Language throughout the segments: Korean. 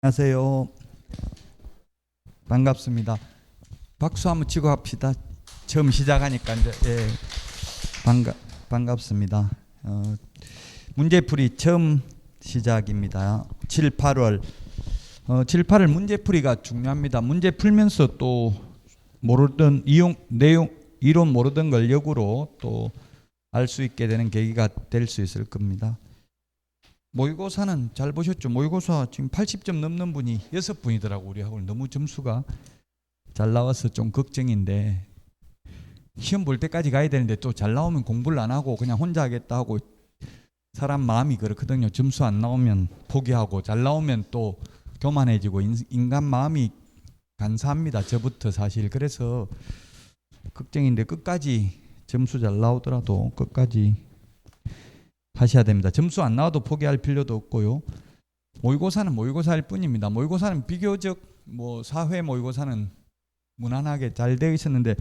안녕하세요. 반갑습니다. 박수 한번 치고 합시다. 처음 시작하니까 이제 반갑습니다. 문제풀이 처음 시작입니다. 7, 8월 7, 8월 문제풀이가 중요합니다. 문제 풀면서 또 모르던 이론 모르던 걸 역으로 또 알 수 있게 되는 계기가 될 수 있을 겁니다. 모의고사는 잘 보셨죠? 모의고사 지금 80점 넘는 분이 6분이더라고. 우리 학원 너무 점수가 잘 나와서 좀 걱정인데, 시험 볼 때까지 가야 되는데 또 잘 나오면 공부를 안 하고 그냥 혼자 하겠다 하고, 사람 마음이 그렇거든요. 점수 안 나오면 포기하고 잘 나오면 또 교만해지고, 인간 마음이 간사합니다. 저부터 사실. 그래서 걱정인데, 끝까지 점수 잘 나오더라도 끝까지 하셔야 됩니다. 점수 안 나와도 포기할 필요도 없고요. 모의고사는 모의고사일 뿐입니다. 모의고사는 비교적 사회 모의고사는 무난하게 잘 되어 있었는데,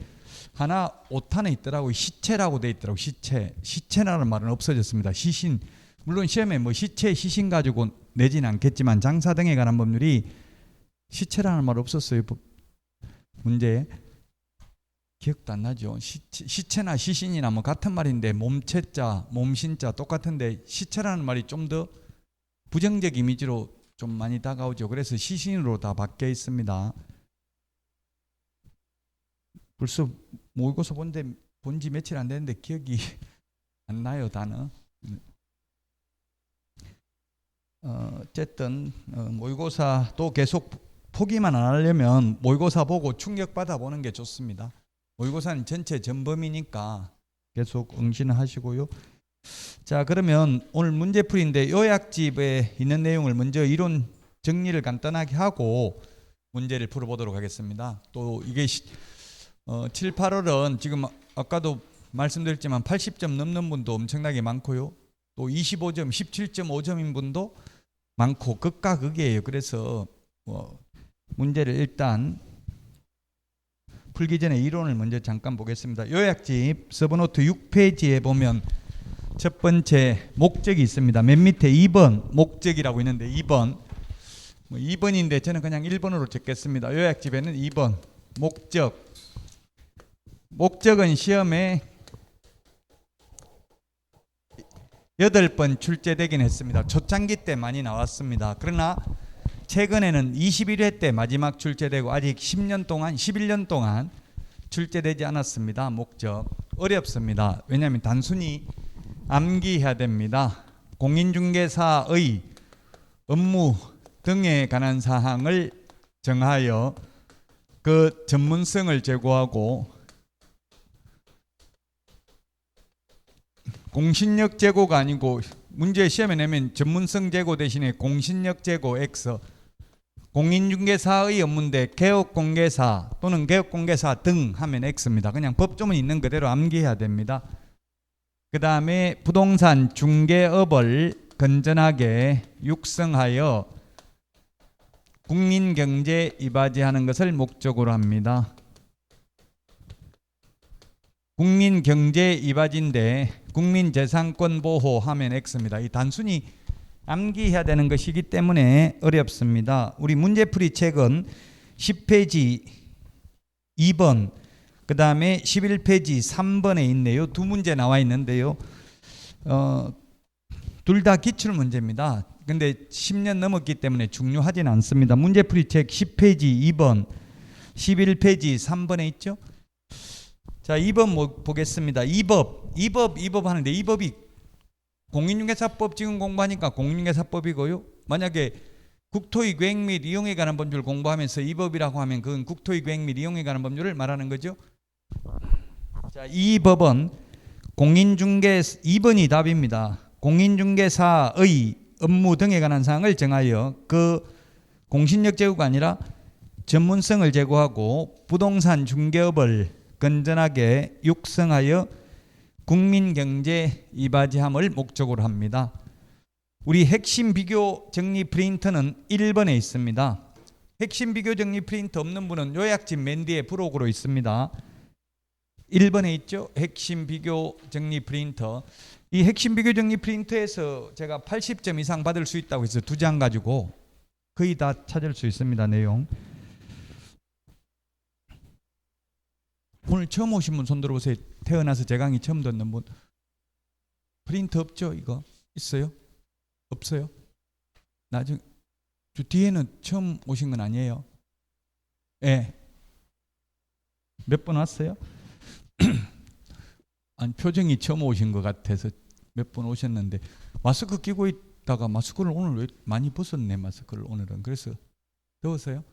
하나 오탄에 있더라고요. 시체라고 되어 있더라고요. 시체라는 말은 없어졌습니다. 시신. 물론 시험에 시체, 시신 가지고 내진 않겠지만 장사 등에 관한 법률이 시체라는 말 없었어요. 문제에. 기억도 안 나죠. 시체나 시신이나 같은 말인데, 몸체자, 몸신자 똑같은데 시체라는 말이 좀 더 부정적 이미지로 좀 많이 다가오죠. 그래서 시신으로 다 바뀌어 있습니다. 벌써 모의고사 본지 며칠 안 됐는데 기억이 안 나요, 단어. 어쨌든 모의고사 또 계속 포기만 안 하려면 모의고사 보고 충격받아 보는 게 좋습니다. 모의고사는 전체 전범이니까 계속 응시하시고요. 자, 그러면 오늘 문제풀이인데 요약집에 있는 내용을 먼저 이론 정리를 간단하게 하고 문제를 풀어보도록 하겠습니다. 또 이게 7, 8월은 지금 아까도 말씀드렸지만 80점 넘는 분도 엄청나게 많고요. 또 25점, 17.5점인 분도 많고 극과 극이에요. 그래서 문제를 일단 풀기 전에 이론을 먼저 잠깐 보겠습니다. 요약집 서브노트 6페이지에 보면 첫 번째 목적이 있습니다. 맨 밑에 2번 목적이라고 있는데 2번인데 저는 그냥 1번으로 적겠습니다. 요약집에는 2번 목적은 시험에 8번 출제되긴 했습니다. 초창기 때 많이 나왔습니다. 그러나 최근에는 21회 때 마지막 출제되고 아직 10년 동안 11년 동안 출제되지 않았습니다. 목적 어렵습니다. 왜냐하면 단순히 암기해야 됩니다. 공인중개사의 업무 등에 관한 사항을 정하여 그 전문성을 제고하고 공신력 제고가 아니고, 문제 시험에 내면 전문성 제고 대신에 공신력 제고 X, 공인중개사의 업무인데 개업공개사 또는 개업공개사 등 하면 X입니다. 그냥 법조문 있는 그대로 암기해야 됩니다. 그 다음에 부동산 중개업을 건전하게 육성하여 국민경제에 이바지하는 것을 목적으로 합니다. 국민경제에 이바지인데 국민재산권 보호하면 X입니다. 이 단순히 암기해야 되는 것이기 때문에 어렵습니다. 우리 문제풀이 책은 10페이지 2번, 그 다음에 11페이지 3번에 있네요. 두 문제 나와 있는데요. 둘 다 기출문제입니다. 근데 10년 넘었기 때문에 중요하진 않습니다. 문제풀이 책 10페이지 2번, 11페이지 3번에 있죠. 자, 2번 보겠습니다. 2법 하는데, 이 법이 공인중개사법 지금 공부하니까 공인중개사법이고요. 만약에 국토의 계획 및 이용에 관한 법률 공부하면서 이 법이라고 하면 그건 국토의 계획 및 이용에 관한 법률을 말하는 거죠. 자, 이 법은 2번이 답입니다. 공인중개사의 업무 등에 관한 사항을 정하여 그 공신력 제고가 아니라 전문성을 제고하고 부동산 중개업을 건전하게 육성하여 국민경제 이바지함을 목적으로 합니다. 우리 핵심 비교 정리 프린터는 1번에 있습니다. 핵심 비교 정리 프린터 없는 분은 요약집 맨 뒤에 부록으로 있습니다. 1번에 있죠. 핵심 비교 정리 프린터. 이 핵심 비교 정리 프린터에서 제가 80점 이상 받을 수 있다고 해서 2장 가지고 거의 다 찾을 수 있습니다. 내용. 오늘 처음 오신 분 손 들어보세요. 태어나서 제 강의 처음 듣는 분. 프린트 없죠? 이거 있어요? 없어요? 나중 저 뒤에는 처음 오신 건 아니에요? 예. 몇 번 왔어요? 아니, 표정이 처음 오신 것 같아서 몇 번 오셨는데 마스크 끼고 있다가 마스크를 오늘 왜 많이 벗었네. 마스크를 오늘은. 그래서 더워서요?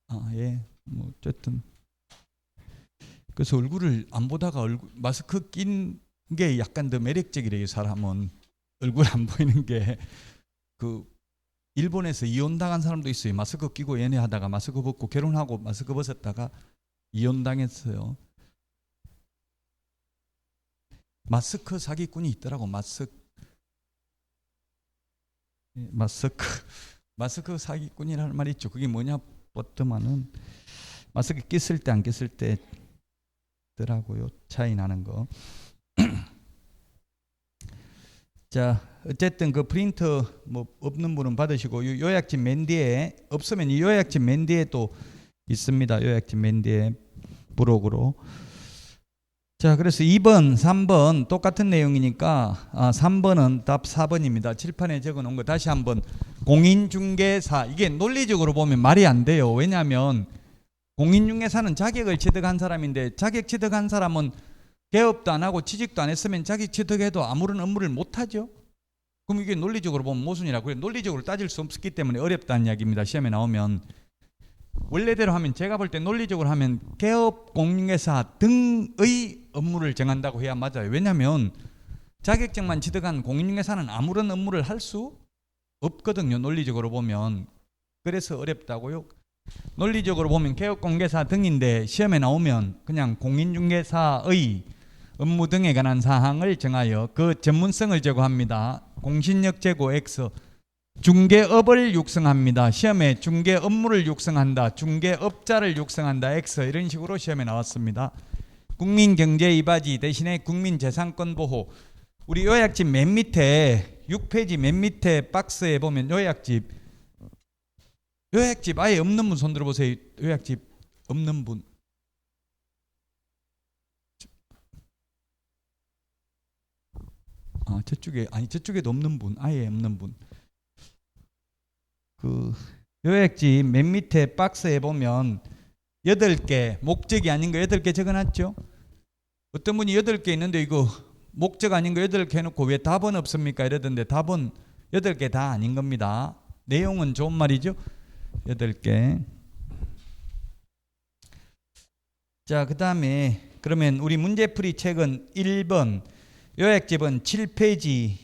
아, 예. 뭐 어쨌든 그래서 얼굴을 안 보다가 마스크 낀 게 약간 더 매력적이래요. 사람은 얼굴 안 보이는 게. 그 일본에서 이혼당한 사람도 있어요. 마스크 끼고 연애하다가 마스크 벗고 결혼하고 마스크 벗었다가 이혼당했어요. 마스크 사기꾼이 있더라고. 마스크 사기꾼이라는 말이 있죠. 그게 뭐냐 봤더만은 마스크 꼈을 때 안 꼈을 때 더라고요. 차이 나는 거. 자, 어쨌든 그 프린터 뭐 없는 분은 받으시고 요약집 맨 뒤에 없으면 이 요약집 맨 뒤에 또 있습니다. 요약집 맨 뒤에 부록으로. 자, 그래서 2번, 3번 똑같은 내용이니까 3번은 답 4번입니다. 칠판에 적어 놓은 거 다시 한번. 공인중개사, 이게 논리적으로 보면 말이 안 돼요. 왜냐하면 공인중개사는 자격을 취득한 사람인데 자격 취득한 사람은 개업도 안 하고 취직도 안 했으면 자격 취득해도 아무런 업무를 못 하죠. 그럼 이게 논리적으로 보면 모순이라고. 그래, 논리적으로 따질 수 없기 때문에 어렵다는 이야기입니다. 시험에 나오면. 원래대로 하면, 제가 볼 때 논리적으로 하면 개업 공인중개사 등의 업무를 정한다고 해야 맞아요. 왜냐하면 자격증만 취득한 공인중개사는 아무런 업무를 할 수 없거든요. 논리적으로 보면. 그래서 어렵다고요. 논리적으로 보면 개업 공개사 등인데 시험에 나오면 그냥 공인중개사의 업무 등에 관한 사항을 정하여 그 전문성을 제고합니다. 공신력 제고 X. 중개업을 육성합니다. 시험에 중개 업무를 육성한다. 중개업자를 육성한다. X. 이런 식으로 시험에 나왔습니다. 국민경제 이바지 대신에 국민재산권 보호. 우리 요약집 맨 밑에 6페이지 맨 밑에 박스에 보면 요약집 아예 없는 분 손 들어보세요. 요약집 없는 분. 저쪽에도 없는 분, 아예 없는 분. 그 요약집 맨 밑에 박스에 보면 8개, 목적이 아닌 거 8개 적어놨죠. 어떤 분이 8개 있는데 이거 목적 아닌 거 8개 해놓고 왜 답은 없습니까? 이러던데 답은 8개 다 아닌 겁니다. 내용은 좋은 말이죠. 8개. 자, 그 다음에 그러면 우리 문제풀이 책은 1번, 요약집은 7페이지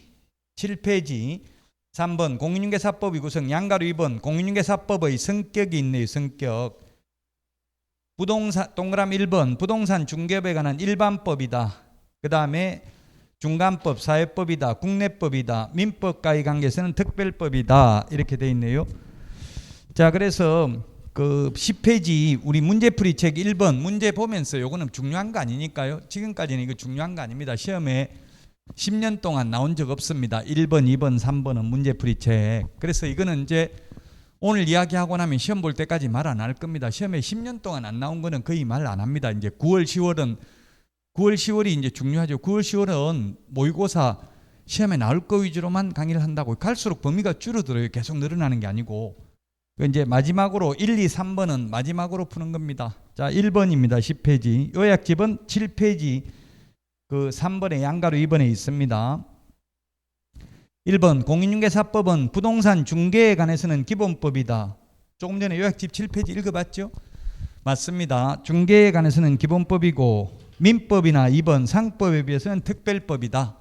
3번 공인중개사법의 구성, 양가로 2번 공인중개사법의 성격이 있네요. 성격. 부동산 동그라미 1번 부동산 중개업에 관한 일반법이다. 그 다음에 중간법, 사회법이다. 국내법이다. 민법과의 관계에서는 특별법이다. 이렇게 돼 있네요. 자, 그래서 그 10페이지 우리 문제풀이 책 1번 문제 보면서 요거는 중요한 거 아니니까요. 지금까지는 이거 중요한 거 아닙니다. 시험에 10년 동안 나온 적 없습니다. 1번, 2번, 3번은 문제풀이 책. 그래서 이거는 이제 오늘 이야기하고 나면 시험 볼 때까지 말 안 할 겁니다. 시험에 10년 동안 안 나온 거는 거의 말 안 합니다. 이제 9월, 10월이 이제 중요하죠. 9월, 10월은 모의고사 시험에 나올 거 위주로만 강의를 한다고. 갈수록 범위가 줄어들어요. 계속 늘어나는 게 아니고. 이제 마지막으로 1, 2, 3번은 마지막으로 푸는 겁니다. 자, 1번입니다. 10페이지. 요약집은 7페이지 그 3번에 양가로 2번에 있습니다. 1번 공인중개사법은 부동산 중개에 관해서는 기본법이다. 조금 전에 요약집 7페이지 읽어봤죠? 맞습니다. 중개에 관해서는 기본법이고 민법이나 2번 상법에 비해서는 특별법이다.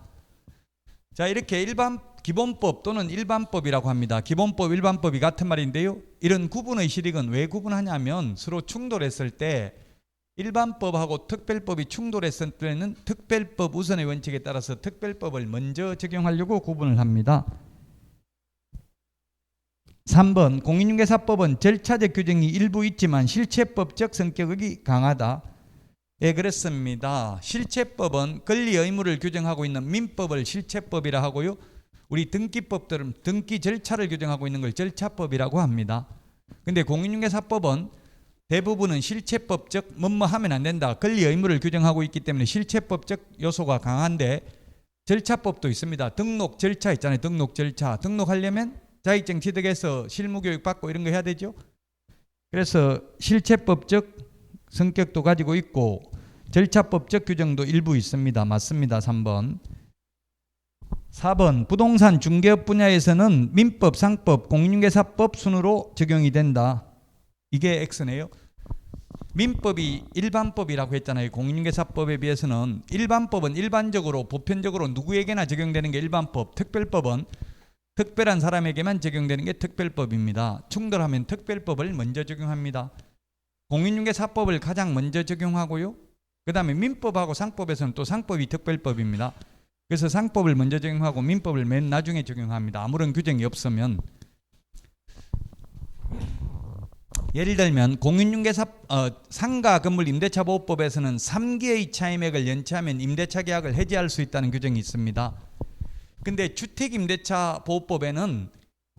자, 이렇게 기본법 또는 일반법이라고 합니다. 기본법, 일반법이 같은 말인데요. 이런 구분의 실익은 왜 구분하냐면 서로 충돌했을 때 일반법하고 특별법이 충돌했을 때는 특별법 우선의 원칙에 따라서 특별법을 먼저 적용하려고 구분을 합니다. 3번 공인중개사법은 절차적 규정이 일부 있지만 실체법적 성격이 강하다. 예, 그렇습니다. 실체법은 권리 의무를 규정하고 있는 민법을 실체법이라 하고요. 우리 등기법들은 등기 절차를 규정하고 있는 걸 절차법이라고 합니다. 근데 공인중개사법은 대부분은 실체법적 뭐뭐 하면 안 된다, 권리 의무를 규정하고 있기 때문에 실체법적 요소가 강한데 절차법도 있습니다. 등록 절차 있잖아요. 등록 절차. 등록하려면 자격증 취득해서 실무교육 받고 이런 거 해야 되죠. 그래서 실체법적 성격도 가지고 있고 절차법적 규정도 일부 있습니다. 맞습니다. 3번. 4번 부동산 중개업 분야에서는 민법, 상법, 공인중개사법 순으로 적용이 된다. 이게 X네요. 민법이 일반법이라고 했잖아요. 공인중개사법에 비해서는 일반법은 일반적으로 보편적으로 누구에게나 적용되는 게 일반법, 특별법은 특별한 사람에게만 적용되는 게 특별법입니다. 충돌하면 특별법을 먼저 적용합니다. 공인중개사법을 가장 먼저 적용하고요. 그 다음에 민법하고 상법에서는 또 상법이 특별법입니다. 그래서 상법을 먼저 적용하고 민법을 맨 나중에 적용합니다. 아무런 규정이 없으면. 예를 들면 상가 건물 임대차 보호법에서는 3기의 차임액을 연체하면 임대차 계약을 해지할 수 있다는 규정이 있습니다. 근데 주택 임대차 보호법에는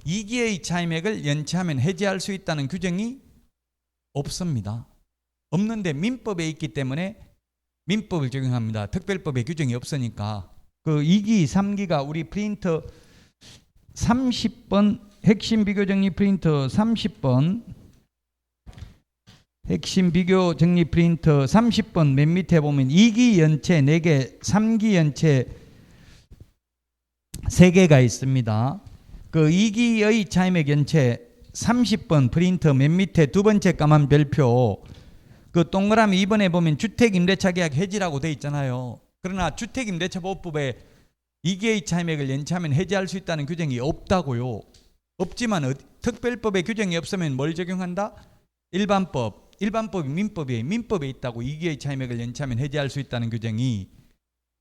2기의 차임액을 연체하면 해지할 수 있다는 규정이 없습니다. 없는데 민법에 있기 때문에 민법을 적용합니다. 특별법에 규정이 없으니까. 그 2기, 3기가 우리 프린터 30번 핵심 비교 정리 프린터 30번 핵심 비교 정리 프린터 30번 맨 밑에 보면 2기 연체 4개, 3기 연체 3개가 있습니다. 그 2기의 차임액 연체 30번 프린터 맨 밑에 두 번째 까만 별표 그 동그라미 2번에 보면 주택임대차 계약 해지라고 돼 있잖아요. 그러나 주택임대차보호법에 2기의 차임액을 연체하면 해지할 수 있다는 규정이 없다고요. 없지만 특별법에 규정이 없으면 뭘 적용한다? 일반법. 일반법이 민법이에요. 민법에 있다고 2기의 차임액을 연체하면 해지할 수 있다는 규정이.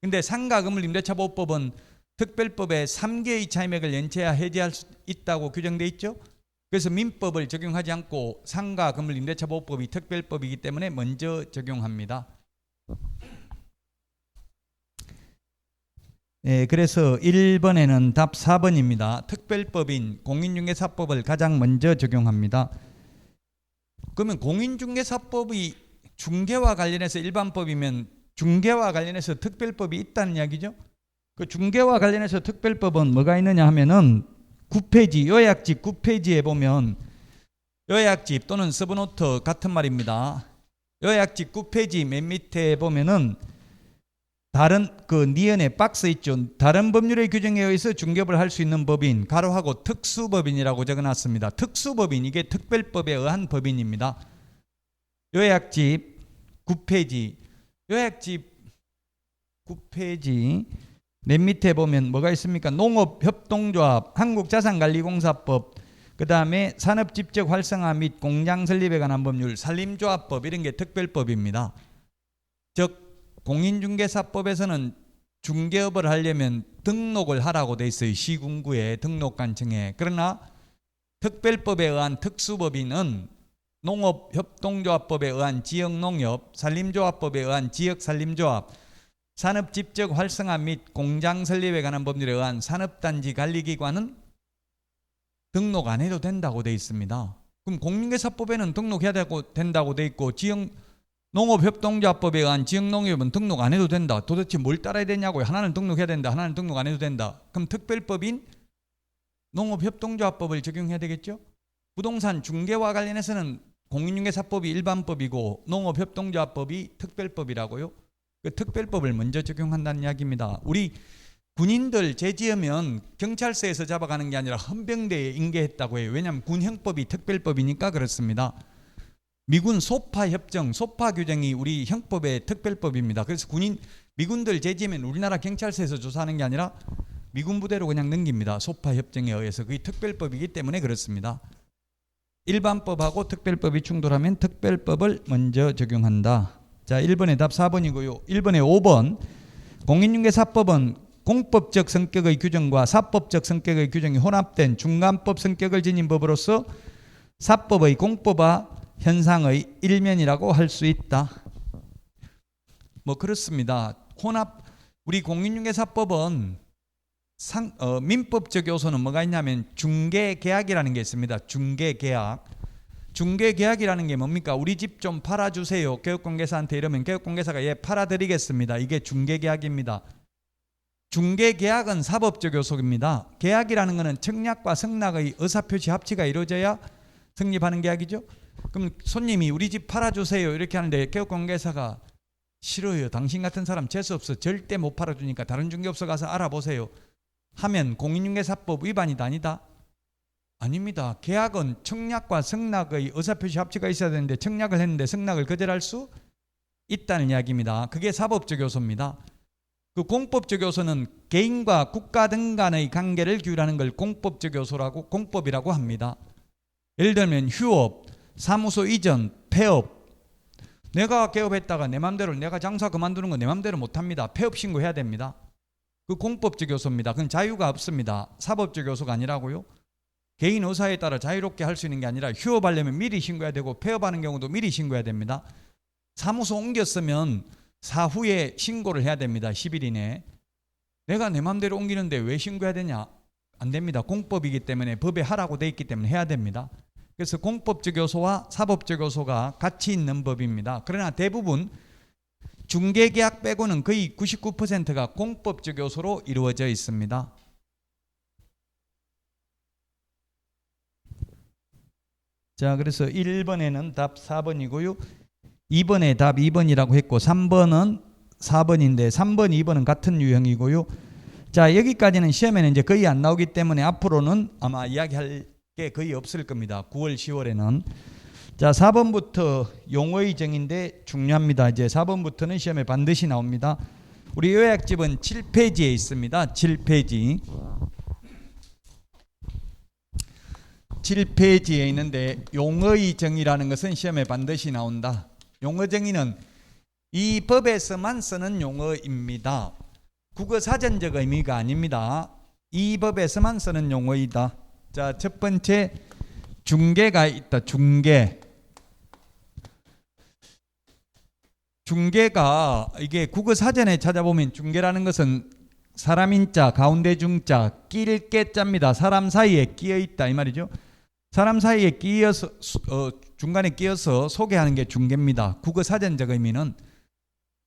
근데 상가 건물 임대차 보호법은 특별법에 3기의 차임액을 연체해야 해지할 수 있다고 규정돼 있죠. 그래서 민법을 적용하지 않고 상가 건물 임대차 보호법이 특별법이기 때문에 먼저 적용합니다. 그래서 1번에는 답 4번입니다. 특별법인 공인중개사법을 가장 먼저 적용합니다. 그러면 공인중개사법이 중개와 관련해서 일반법이면 중개와 관련해서 특별법이 있다는 이야기죠. 그 중개와 관련해서 특별법은 뭐가 있느냐 하면은 9페이지 요약집 9페이지에 보면 요약집 또는 서브노트 같은 말입니다. 요약집 9페이지 맨 밑에 보면은 다른 그 니은에 박스 있죠. 다른 법률의 규정에 의해서 중개업을 할 수 있는 법인 가로하고 특수법인이라고 적어놨습니다. 특수법인 이게 특별법에 의한 법인입니다. 요약집 9페이지 요약집 9페이지 맨 밑에 보면 뭐가 있습니까? 농업협동조합, 한국자산관리공사법, 그 다음에 산업집적 활성화 및 공장 설립에 관한 법률, 산림조합법 이런 게 특별법입니다. 즉 공인중개사법에서는 중개업을 하려면 등록을 하라고 돼 있어요. 시군구에 등록관청에. 그러나 특별법에 의한 특수법인은 농업협동조합법에 의한 지역농협, 산림조합법에 의한 지역산림조합, 산업집적 활성화 및 공장 설립에 관한 법률에 의한 산업단지 관리기관은 등록 안 해도 된다고 돼 있습니다. 그럼 공인중개사법에는 등록해야 된다고 돼 있고 농업협동조합법에 의한 지역농협은 등록 안 해도 된다. 도대체 뭘 따라야 되냐고요. 하나는 등록해야 된다. 하나는 등록 안 해도 된다. 그럼 특별법인 농업협동조합법을 적용해야 되겠죠. 부동산 중개와 관련해서는 공인중개사법이 일반법이고 농업협동조합법이 특별법이라고요. 그 특별법을 먼저 적용한다는 이야기입니다. 우리 군인들 죄지으면 경찰서에서 잡아가는 게 아니라 헌병대에 인계했다고 해요. 왜냐하면 군형법이 특별법이니까 그렇습니다. 미군 소파 협정, 소파 규정이 우리 형법의 특별법입니다. 그래서 미군들 죄지으면 우리나라 경찰서에서 조사하는 게 아니라 미군 부대로 그냥 넘깁니다. 소파 협정에 의해서. 그게 특별법이기 때문에 그렇습니다. 일반법하고 특별법이 충돌하면 특별법을 먼저 적용한다. 자, 1번의 답 4번이고요. 1번의 5번 공인중개사법은 공법적 성격의 규정과 사법적 성격의 규정이 혼합된 중간법 성격을 지닌 법으로서 사법의 공법화 현상의 일면이라고 할 수 있다. 뭐 그렇습니다. 우리 공인중개사법은 민법적 요소는 뭐가 있냐면 중개계약이라는 게 있습니다. 중개계약. 중개계약이라는 게 뭡니까? 우리 집 좀 팔아주세요. 교육공개사한테 이러면 교육공개사가 예 팔아드리겠습니다. 이게 중개계약입니다. 중개계약은 사법적 요소입니다. 계약이라는 것은 청약과 승낙의 의사표시 합치가 이루어져야 성립하는 계약이죠. 그럼 손님이 우리 집 팔아주세요 이렇게 하는데 교육공개사가 싫어요. 당신 같은 사람 재수없어. 절대 못 팔아주니까 다른 중개업소 가서 알아보세요. 하면 공인중개사법 위반이다 아니다? 아닙니다. 계약은 청약과 승낙의 의사표시 합치가 있어야 되는데 청약을 했는데 승낙을 거절할 수 있다는 이야기입니다. 그게 사법적 요소입니다. 그 공법적 요소는 개인과 국가 등 간의 관계를 규율하는 걸 공법적 요소라고 공법이라고 합니다. 예를 들면 휴업, 사무소 이전, 폐업. 내가 개업했다가 내 맘대로 내가 장사 그만두는 건 내 맘대로 못합니다. 폐업 신고해야 됩니다. 그 공법적 요소입니다. 그건 자유가 없습니다. 사법적 요소가 아니라고요. 개인 의사에 따라 자유롭게 할 수 있는 게 아니라 휴업하려면 미리 신고해야 되고 폐업하는 경우도 미리 신고해야 됩니다. 사무소 옮겼으면 사후에 신고를 해야 됩니다. 10일 이내에. 내가 내 맘대로 옮기는데 왜 신고해야 되냐? 안 됩니다. 공법이기 때문에 법에 하라고 돼 있기 때문에 해야 됩니다. 그래서 공법적 요소와 사법적 요소가 같이 있는 법입니다. 그러나 대부분 중개계약 빼고는 거의 99%가 공법적 요소로 이루어져 있습니다. 자, 그래서 1번에는 답 4번이고요. 2번에 답 2번이라고 했고 3번은 4번인데 3번, 2번은 같은 유형이고요. 자, 여기까지는 시험에는 이제 거의 안 나오기 때문에 앞으로는 아마 이야기할 게 거의 없을 겁니다. 9월, 10월에는. 자, 4번부터 용어의 정의인데 중요합니다. 이제 4번부터는 시험에 반드시 나옵니다. 우리 요약집은 7페이지에 있습니다. 7페이지. 7페이지에 있는데 용어의 정의라는 것은 시험에 반드시 나온다. 용어 정의는 이 법에서만 쓰는 용어입니다. 국어사전적 의미가 아닙니다. 이 법에서만 쓰는 용어이다. 자, 첫 번째 중개가 있다. 중개가 이게 국어사전에 찾아보면 중개라는 것은 사람 인자, 가운데 중자, 낄 깨자입니다. 사람 사이에 끼어 있다 이 말이죠. 사람 사이에 끼어서 중간에 끼어서 소개하는 게 중개입니다. 국어사전적 의미는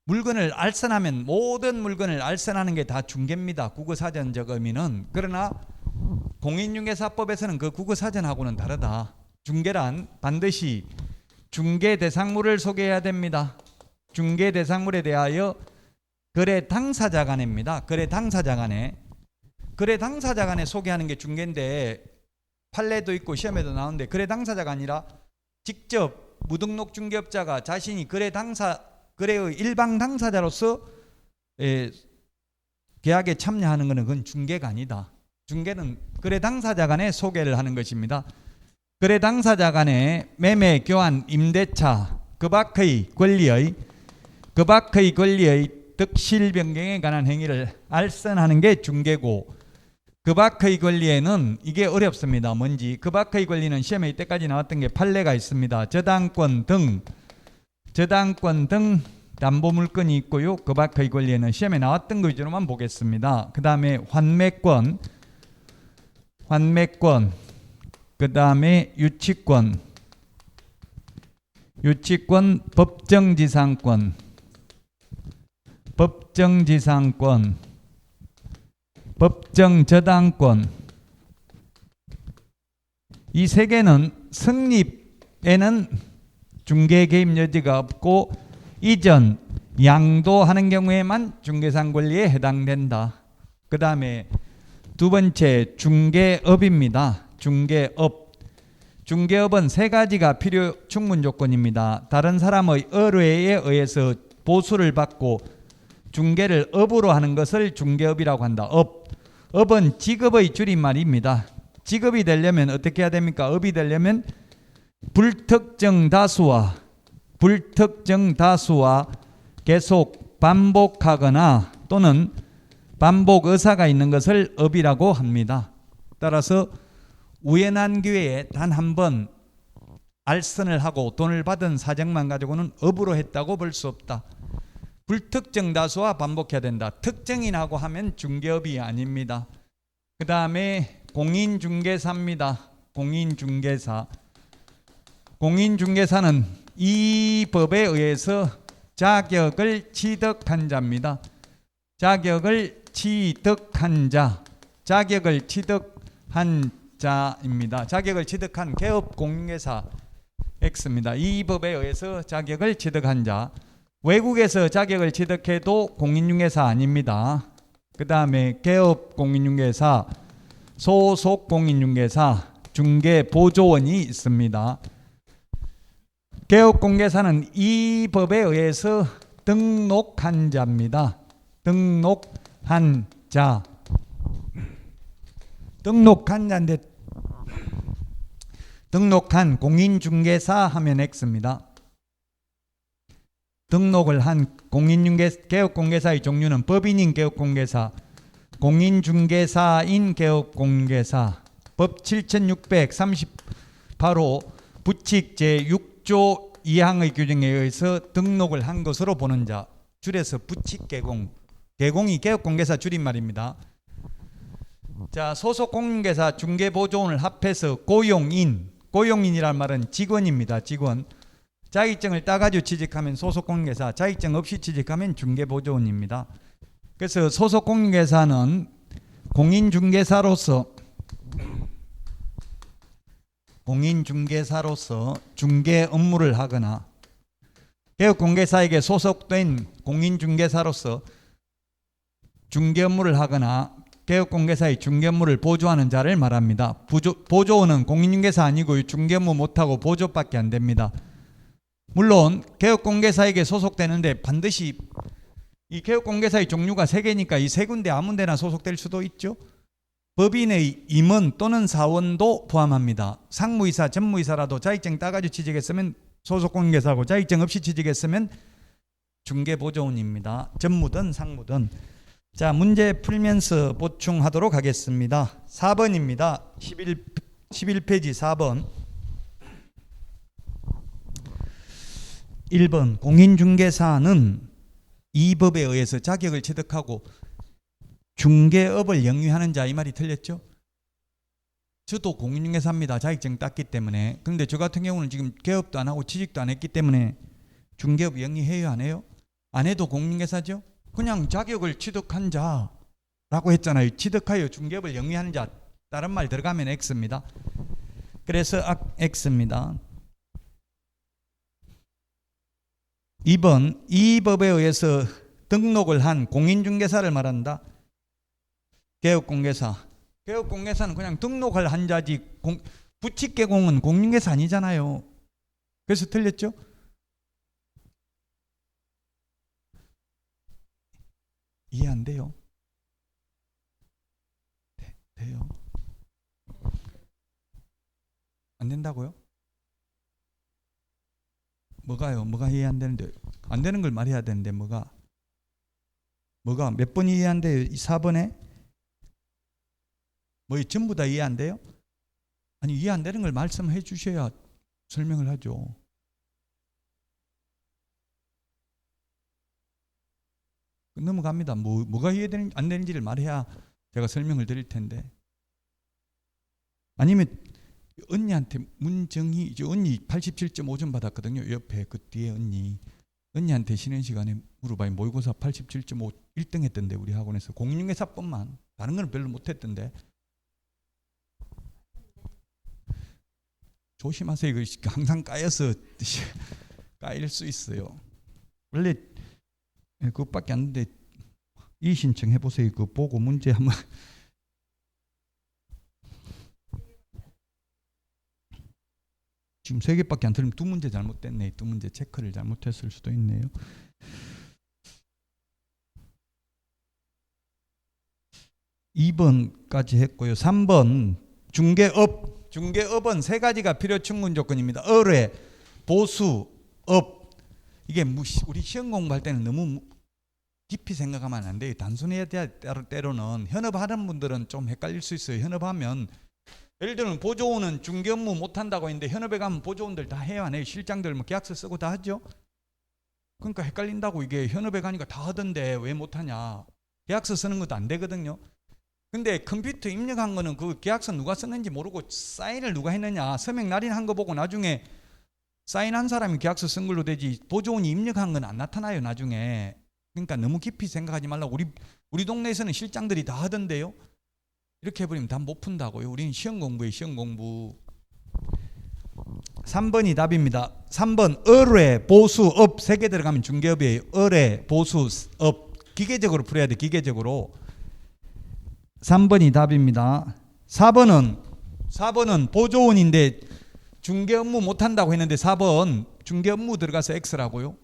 물건을 알선하면 모든 물건을 알선하는 게 다 중개입니다. 국어사전적 의미는. 그러나 공인중개사법에서는 그 국어사전하고는 다르다. 중개란 반드시 중개 대상물을 소개해야 됩니다. 중개 대상물에 대하여 거래 당사자 간에입니다. 거래 당사자 간에. 거래 당사자 간에 소개하는 게 중개인데 판례도 있고 시험에도 나오는데 거래 당사자가 아니라 직접 무등록 중개업자가 자신이 거래의 일방 당사자로서 계약에 참여하는 것은 그건 중개가 아니다. 중개는 거래 당사자 간에 소개를 하는 것입니다. 거래 당사자 간에 매매, 교환, 임대차, 그 밖의 권리의 득실 변경에 관한 행위를 알선하는 게 중개고, 그 밖의 권리에는 이게 어렵습니다. 뭔지 그 밖의 권리는 시험에 이때까지 나왔던 게 판례가 있습니다. 저당권 등 담보물건이 있고요. 그 밖의 권리에는 시험에 나왔던 거 위주로만 보겠습니다. 그 다음에 환매권, 그 다음에 유치권, 법정지상권, 법정저당권. 이 세 개는 성립에는 중개 개입 여지가 없고 이전, 양도하는 경우에만 중개상 권리에 해당된다. 그 다음에 두 번째 중개업입니다. 중개업은 세 가지가 필요 충분 조건입니다. 다른 사람의 의뢰에 의해서 보수를 받고 중개를 업으로 하는 것을 중개업이라고 한다. 업은 직업의 줄임말입니다. 직업이 되려면 어떻게 해야 됩니까? 업이 되려면 불특정 다수와 계속 반복하거나 또는 반복 의사가 있는 것을 업이라고 합니다. 따라서 우연한 기회에 단 한 번 알선을 하고 돈을 받은 사정만 가지고는 업으로 했다고 볼 수 없다. 불특정 다수와 반복해야 된다. 특정인하고 하면 중개업이 아닙니다. 그 다음에 공인중개사입니다. 공인중개사. 공인중개사는 이 법에 의해서 자격을 취득한 자입니다. 자격을 취득한 자. 자격을 취득한 자입니다. 자격을 취득한 개업공인중개사 X입니다. 이 법에 의해서 자격을 취득한 자. 외국에서 자격을 취득해도 공인중개사 아닙니다. 그 다음에 개업공인중개사, 소속공인중개사, 중개보조원이 있습니다. 개업공개사는 이 법에 의해서 등록한 자입니다. 등록한 자. 등록한 자인데 등록한 공인중개사 하면 X입니다. 등록을 한 개업공개사의 종류는 법인인 개업공개사, 공인중개사인 개업공개사, 법 7638호 부칙 제6조 2항의 규정에 의해서 등록을 한 것으로 보는 자, 줄여서 부칙개공, 개공이 개업공개사 줄임말입니다. 자, 소속공인중개사, 중개보조원을 합해서 고용인, 고용인이란 말은 직원입니다. 직원. 자격증을 따가지고 취직하면 소속공인중개사, 자격증 없이 취직하면 중개보조원입니다. 그래서 소속공인중개사는 공인중개사로서 중개 업무를 하거나 개업공개사에게 소속된 공인중개사로서 중개 업무를 하거나 개업공개사의 중개 업무를 보조하는 자를 말합니다. 보조원은 공인중개사 아니고 중개 업무 못하고 보조밖에 안 됩니다. 물론 개업공개사에게 소속되는데 반드시 이 개업공개사의 종류가 3개니까 이 3군데 아무 데나 소속될 수도 있죠. 법인의 임원 또는 사원도 포함합니다. 상무이사, 전무이사라도 자격증 따가지고 취직했으면 소속공인중개사고 자격증 없이 취직했으면 중개보조원입니다. 전무든 상무든. 자, 문제 풀면서 보충하도록 하겠습니다. 4번입니다. 11페이지 4번. 1번 공인중개사는 이 법에 의해서 자격을 취득하고 중개업을 영위하는 자, 이 말이 틀렸죠? 저도 공인중개사입니다. 자격증 땄기 때문에. 그런데 저 같은 경우는 지금 개업도 안 하고 취직도 안 했기 때문에 중개업 영위해요, 안 해요? 안 해도 공인중개사죠? 그냥 자격을 취득한 자라고 했잖아요. 취득하여 중개업을 영위하는 자, 다른 말 들어가면 X입니다. 그래서 X입니다. 2번, 이 법에 의해서 등록을 한 공인중개사를 말한다. 개업공개사. 개업공개사는 그냥 등록을 한 자지, 부칙개공은 공인중개사 아니잖아요. 그래서 틀렸죠? 이해 안 돼요? 돼요? 안 된다고요? 뭐가요? 뭐가 이해 안 되는데? 안 되는 걸 말해야 되는데 뭐가 몇 번 이해 안 돼요? 이 4번에? 뭐 전부 다 이해 안 돼요? 아니, 이해 안 되는 걸 말씀해 주셔야 설명을 하죠. 넘어갑니다. 뭐가 이해되는 안 되는지를 말해야 제가 설명을 드릴 텐데. 아니면 언니한테 문정희, 이제 언니 87.5점 받았거든요. 옆에 그 뒤에 언니한테 쉬는 시간에 물어봐요. 모의고사 87.5 1등 했던데 우리 학원에서. 공인중개사뿐만, 다른 건 별로 못했던데. 조심하세요. 이거 항상 까여서 까일 수 있어요. 원래 그것밖에 안 되는데 이 신청 해보세요. 그거 보고 문제 한번. 지금 3개밖에 안 틀리면 2문제 잘못됐네. 2문제 체크를 잘못했을 수도 있네요. (2번까지) 했고요. 3번 중개업. 중개업은 3가지가 필요 충분 조건입니다. 의뢰, 보수, 업. 이게 우리 시험 공부할 때는 너무 깊이 생각하면 안 돼요. 단순해야 돼. 때로는 현업하는 분들은 좀 헷갈릴 수 있어요. 현업하면 예를 들면 보조원은 중개 업무 못한다고 했는데 현업에 가면 보조원들 다 해요, 안 해요? 실장들 뭐 계약서 쓰고 다 하죠. 그러니까 헷갈린다고. 이게 현업에 가니까 다 하던데 왜 못하냐. 계약서 쓰는 것도 안 되거든요. 근데 컴퓨터 입력한 거는 그 계약서 누가 썼는지 모르고 사인을 누가 했느냐, 서명 날인한 거 보고 나중에 사인한 사람이 계약서 쓴 걸로 되지 보조원이 입력한 건 안 나타나요 나중에. 그러니까 너무 깊이 생각하지 말라고. 우리 동네에서는 실장들이 다 하던데요. 이렇게 해버리면 다 못 푼다고요. 우리는 시험 공부예요, 시험 공부. 3번이 답입니다. 3번 의뢰, 보수, 업 3개 들어가면 중개업이에요. 의뢰, 보수, 업. 기계적으로 풀어야 돼, 기계적으로. 3번이 답입니다. 4번은 보조원인데 중개 업무 못한다고 했는데 4번 중개 업무 들어가서 X라고요.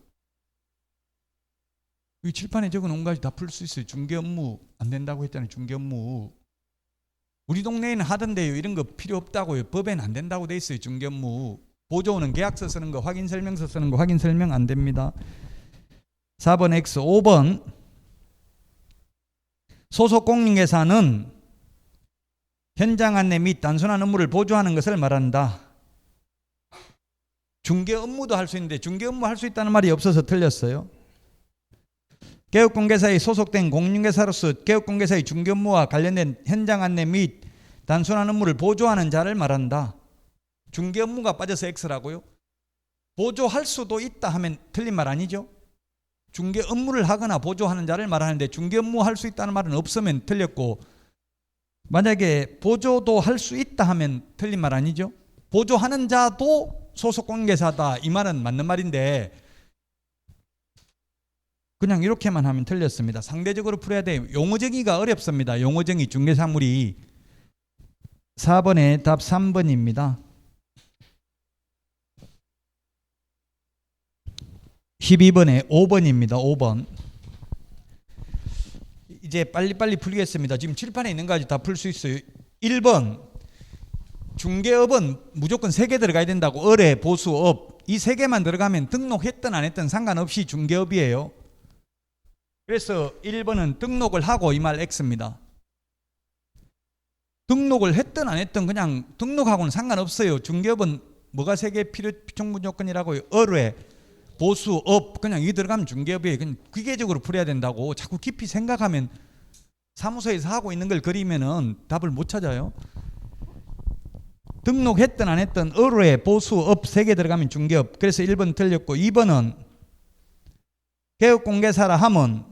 이 칠판에 적어놓은 것까지 다 풀 수 있어요. 중개 업무 안 된다고 했잖아요. 중개 업무. 우리 동네에는 하던데요. 이런 거 필요 없다고요. 법에는 안 된다고 돼 있어요. 중개 업무. 보조원은 계약서 쓰는 거, 확인 설명서 쓰는 거, 확인 설명 안 됩니다. 4번 X. 5번 소속 공인회사는 현장 안내 및 단순한 업무를 보조하는 것을 말한다. 중개 업무도 할 수 있는데 중개 업무 할 수 있다는 말이 없어서 틀렸어요. 개업공개사에 소속된 공인중개사로서 개업공개사의 중개 업무와 관련된 현장 안내 및 단순한 업무를 보조하는 자를 말한다. 중개 업무가 빠져서 X라고요? 보조할 수도 있다 하면 틀린 말 아니죠? 중개 업무를 하거나 보조하는 자를 말하는데 중개 업무 할 수 있다는 말은 없으면 틀렸고, 만약에 보조도 할 수 있다 하면 틀린 말 아니죠? 보조하는 자도 소속 공인중개사다 이 말은 맞는 말인데 그냥 이렇게만 하면 틀렸습니다. 상대적으로 풀어야 돼요. 용어 정의가 어렵습니다. 용어 정의 중개사물이. 4번의 답 3번입니다. 12번에 5번입니다. 5번. 이제 빨리빨리 풀겠습니다. 지금 칠판에 있는 거까지 다 풀 수 있어요. 1번 중개업은 무조건 3개 들어가야 된다고. 의뢰, 보수, 업. 이 3개만 들어가면 등록했든 안 했든 상관없이 중개업이에요. 그래서 1번은 등록을 하고 이 말 X입니다. 등록을 했든 안 했든 그냥 등록하고는 상관없어요. 중개업은 뭐가 3개 필요충분 조건이라고요? 의뢰, 보수, 업. 그냥 이 들어가면 중개업이에요. 그냥 기계적으로 풀어야 된다고. 자꾸 깊이 생각하면 사무소에서 하고 있는 걸 그리면은 답을 못 찾아요. 등록했든 안 했든 의뢰, 보수, 업 3개 들어가면 중개업. 그래서 1번 틀렸고, 2번은 개업공개사라 함은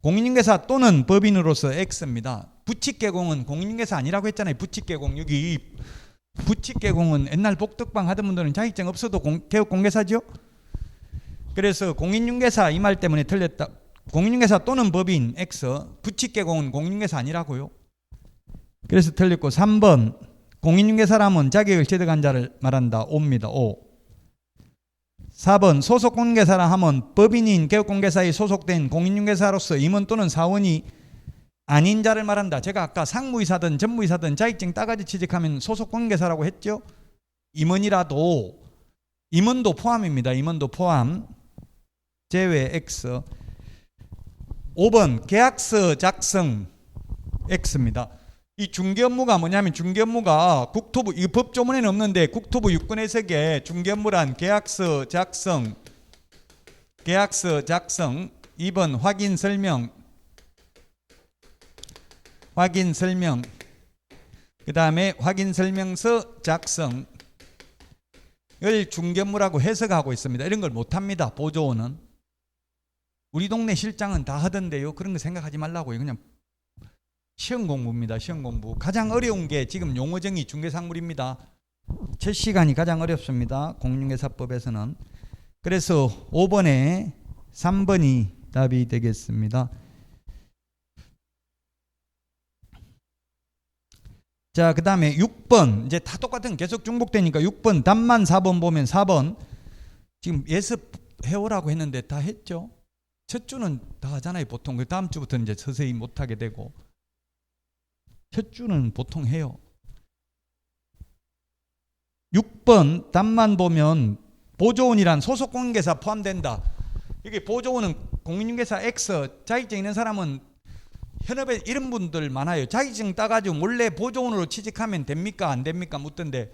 공인중개사 또는 법인으로서 X입니다. 부칙개공은 공인중개사 아니라고 했잖아요. 부칙개공. 여기 부칙개공은 옛날 복덕방 하던 분들은 자격증 없어도 개업공개사죠. 그래서 공인중개사 이 말 때문에 틀렸다. 공인중개사 또는 법인 X. 부칙개공은 공인중개사 아니라고요. 그래서 틀렸고, 3번 공인중개사라면 자격을 취득한 자를 말한다. 5입니다. 5. 4번 소속 공인중개사라 하면 법인인 개업공개사에 소속된 공인중개사로서 임원 또는 사원이 아닌 자를 말한다. 제가 아까 상무이사든 전무이사든 자격증 따가지 취직하면 소속 공인중개사라고 했죠. 임원이라도, 임원도 포함입니다. 임원도 포함. 제외 X. 5번 계약서 작성 X입니다. 이 중개업무가 뭐냐면 중개업무가 국토부, 이 법조문에는 없는데 국토부 유권 해석에 중개업무란 계약서 작성, 2번 확인 설명, 그 다음에 확인 설명서 작성을 중개업무라고 해석하고 있습니다. 이런 걸 못합니다. 보조원은. 우리 동네 실장은 다 하던데요. 그런 거 생각하지 말라고요. 그냥 시험 공부입니다. 시험 공부. 가장 어려운 게 지금 용어정의 중개사물입니다. 첫 시간이 가장 어렵습니다. 공인중개사법에서는. 그래서 5번에 3번이 답이 되겠습니다. 자, 그 다음에 6번. 이제 다 똑같은 계속 중복되니까 6번 답만 4번 보면 4번 지금 예습해오라고 했는데 다 했죠. 첫 주는 다 하잖아요. 보통. 그 다음 주부터는 이제 서서히 못하게 되고. 첫 주는 보통 해요. 6번 답만 보면 보조원이란 소속 공인중개사 포함된다. 이게 보조원은 공인중개사 X. 자격증 있는 사람은 현업에 이런 분들 많아요. 자격증 따가지고 몰래 보조원으로 취직하면 됩니까? 안 됩니까? 묻던데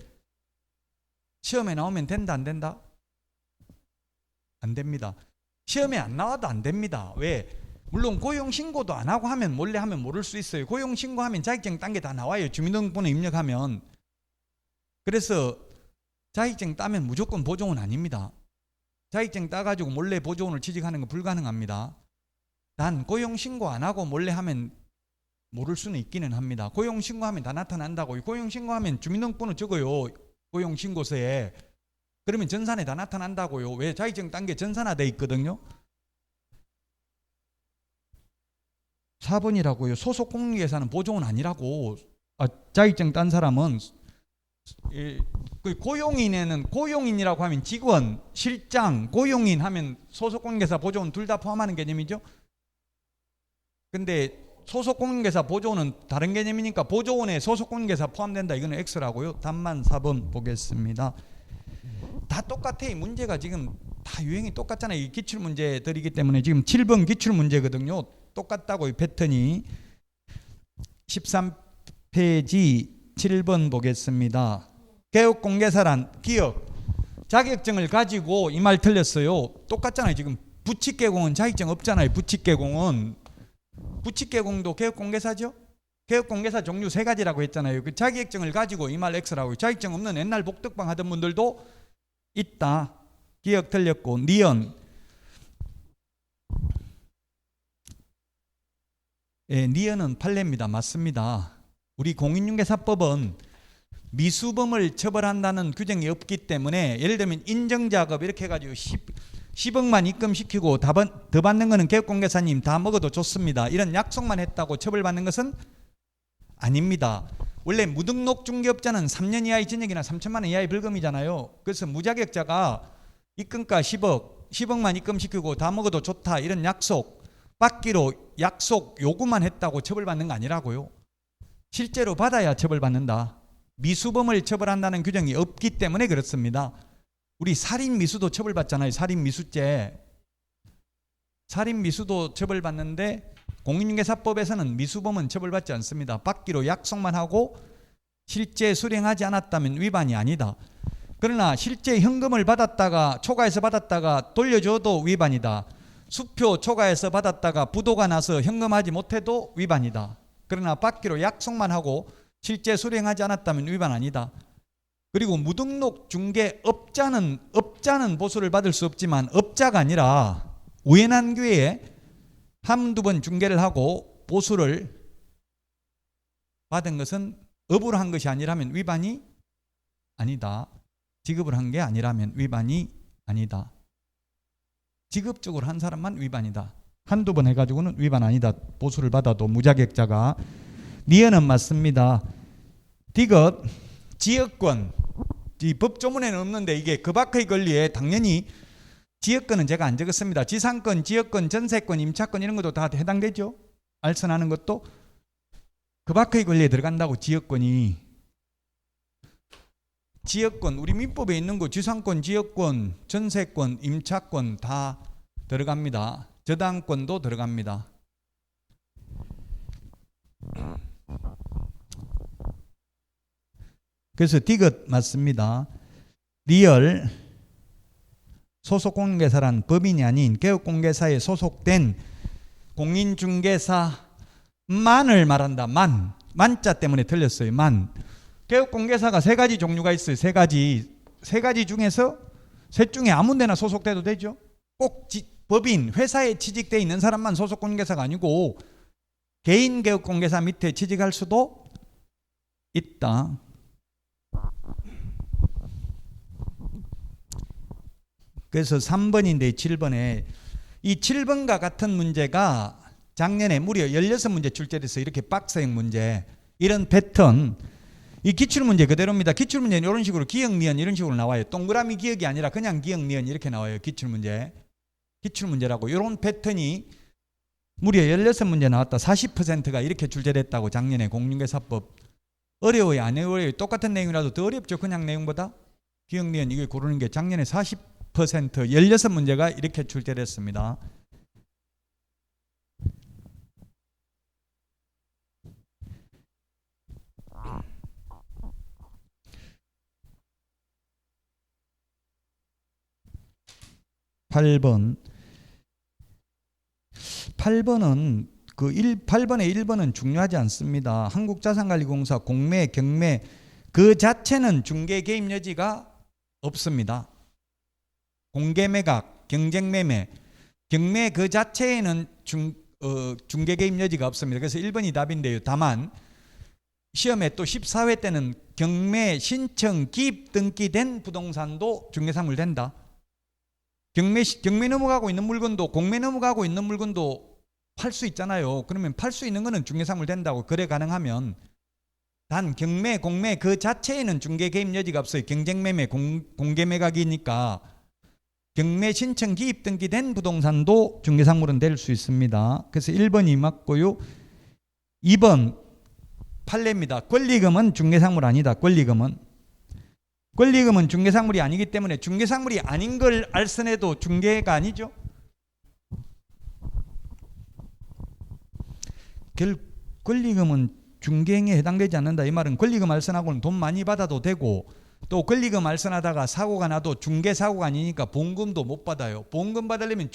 시험에 나오면 된다? 안 된다? 안 됩니다. 시험에 안 나와도 안 됩니다. 왜? 물론 고용신고도 안 하고 하면 몰래 하면 모를 수 있어요. 고용신고하면 자격증 딴 게 다 나와요. 주민등록번호 입력하면. 그래서 자격증 따면 무조건 보조원 아닙니다. 자격증 따가지고 몰래 보조원을 취직하는 건 불가능합니다. 단 고용신고 안 하고 몰래 하면 모를 수는 있기는 합니다. 고용신고하면 다 나타난다고. 고용신고하면 주민등록번호 적어요. 고용신고서에. 그러면 전산에 다 나타난다고요. 왜? 자격증 딴 게 전산화돼 있거든요. 4번이라고요. 소속 공인중개사는 보조원 아니라고. 자격증 딴 사람은 고용인에는 고용인이라고 하면 직원, 실장, 고용인 하면 소속 공인중개사, 보조원 둘 다 포함하는 개념이죠. 근데 소속 공인중개사, 보조원은 다른 개념이니까 보조원에 소속 공인중개사 포함된다. 이거는 X라고요. 답만 4번 보겠습니다. 다 똑같아. 이 문제가 지금 다 유형이 똑같잖아요. 이 기출문제들이기 때문에 지금 7번 기출문제거든요. 똑같다고 이 패턴이. 13페이지 7번 보겠습니다. 개업공개사란 기업 자격증을 가지고 이 말 틀렸어요. 똑같잖아요. 지금 부칙개공은 자격증 없잖아요. 부칙개공도 개업공개사죠. 개업공개사 종류 3가지라고 했잖아요. 그 자격증을 가지고 이 말 X라고요. 자격증 없는 옛날 복덕방 하던 분들도 있다. 기억 틀렸고. 니은. 니은은 판례입니다. 맞습니다. 우리 공인중개사법은 미수범을 처벌한다는 규정이 없기 때문에 예를 들면 인정작업 이렇게 해가지고 10억만 입금시키고 더 받는 거는 개업공개사님 다 먹어도 좋습니다. 이런 약속만 했다고 처벌받는 것은 아닙니다. 원래 무등록 중개업자는 3년 이하의 징역이나 3천만 원 이하의 벌금이잖아요. 그래서 무자격자가 입금가 10억만 입금시키고 다 먹어도 좋다 이런 약속 받기로 약속 요구만 했다고 처벌받는 거 아니라고요. 실제로 받아야 처벌받는다. 미수범을 처벌한다는 규정이 없기 때문에 그렇습니다. 우리 살인미수도 처벌받잖아요. 살인미수죄. 살인미수도 처벌받는데 공인중개사법에서는 미수범은 처벌받지 않습니다. 받기로 약속만 하고 실제 수령하지 않았다면 위반이 아니다. 그러나 실제 현금을 받았다가 초과해서 받았다가 돌려줘도 위반이다. 수표 초과해서 받았다가 부도가 나서 현금하지 못해도 위반이다. 그러나 받기로 약속만 하고 실제 수령하지 않았다면 위반 아니다. 그리고 무등록 중개업자는 보수를 받을 수 없지만 업자가 아니라 우연한 기회에 한두 번 중개를 하고 보수를 받은 것은 업으로 한 것이 아니라면 위반이 아니다. 지급을 한 게 아니라면 위반이 아니다. 직업적으로 한 사람만 위반이다. 한두 번 해가지고는 위반 아니다. 보수를 받아도 무자격자가. 니은은 맞습니다. 디귿 지역권. 이 법조문에는 없는데 이게 그 밖의 권리에 당연히 지역권은 제가 안 적었습니다. 지상권, 지역권, 전세권, 임차권 이런 것도 다 해당되죠. 알선하는 것도 그 밖의 권리에 들어간다고. 지역권이 지역권 우리 민법에 있는 거 지상권, 지역권, 전세권, 임차권 다 들어갑니다. 저당권도 들어갑니다. 그래서 디귿 맞습니다. 리얼 소속공인중개사란 법인이 아닌 개업공개사에 소속된 공인중개사만을 말한다. 만자 때문에 틀렸어요. 개업공개사가 3가지 종류가 있어요. 3가지 중에서 셋 중에 아무 데나 소속돼도 되죠. 꼭 법인, 회사에 취직되어 있는 사람만 소속공인중개사가 아니고 개인 개업공개사 밑에 취직할 수도 있다. 그래서 3번인데 7번에 이 7번과 같은 문제가 작년에 무려 16문제 출제돼서 이렇게 박스형 문제 이런 패턴 이 기출문제 그대로입니다. 기출문제는 이런 식으로 기억, 니은 이런 식으로 나와요. 동그라미 기억이 아니라 그냥 기억, 니은 이렇게 나와요. 기출문제라고 이런 패턴이 무려 16문제 나왔다. 40%가 이렇게 출제됐다고. 작년에 공인중개사법. 어려워요 안 어려워요? 똑같은 내용이라도 더 어렵죠. 그냥 내용보다. 기억, 니은 이걸 고르는 게 작년에 16문제가 이렇게 출제됐습니다. 8번은 8번의 1번은 중요하지 않습니다. 한국자산관리공사 공매, 경매 그 자체는 중개 개입 여지가 없습니다. 공개매각, 경쟁매매, 경매 그 자체에는 중개 개입 여지가 없습니다. 그래서 1번이 답인데요. 다만 시험에 또 14회 때는 경매 신청 기입 등기된 부동산도 중개상물 된다. 경매 넘어가고 있는 물건도 공매 넘어가고 있는 물건도 팔 수 있잖아요. 그러면 팔 수 있는 거는 중개상물 된다고 거래 가능하면, 단 경매 공매 그 자체에는 중개 개입 여지가 없어요. 경쟁매매 공개매각이니까 경매 신청 기입 등기된 부동산도 중개상물은 될 수 있습니다. 그래서 1번이 맞고요. 2번 판례입니다. 권리금은 중개상물 아니다. 권리금은 중개상물이 아니기 때문에 중개상물이 아닌 걸 알선해도 중개가 아니죠. 권리금은 중개행위에 해당되지 않는다. 이 말은 권리금 알선하고는 돈 많이 받아도 되고, 또 권리금 알선하다가 사고가 나도 중개사고가 아니니까 보험금도 못 받아요. 보험금 받으려면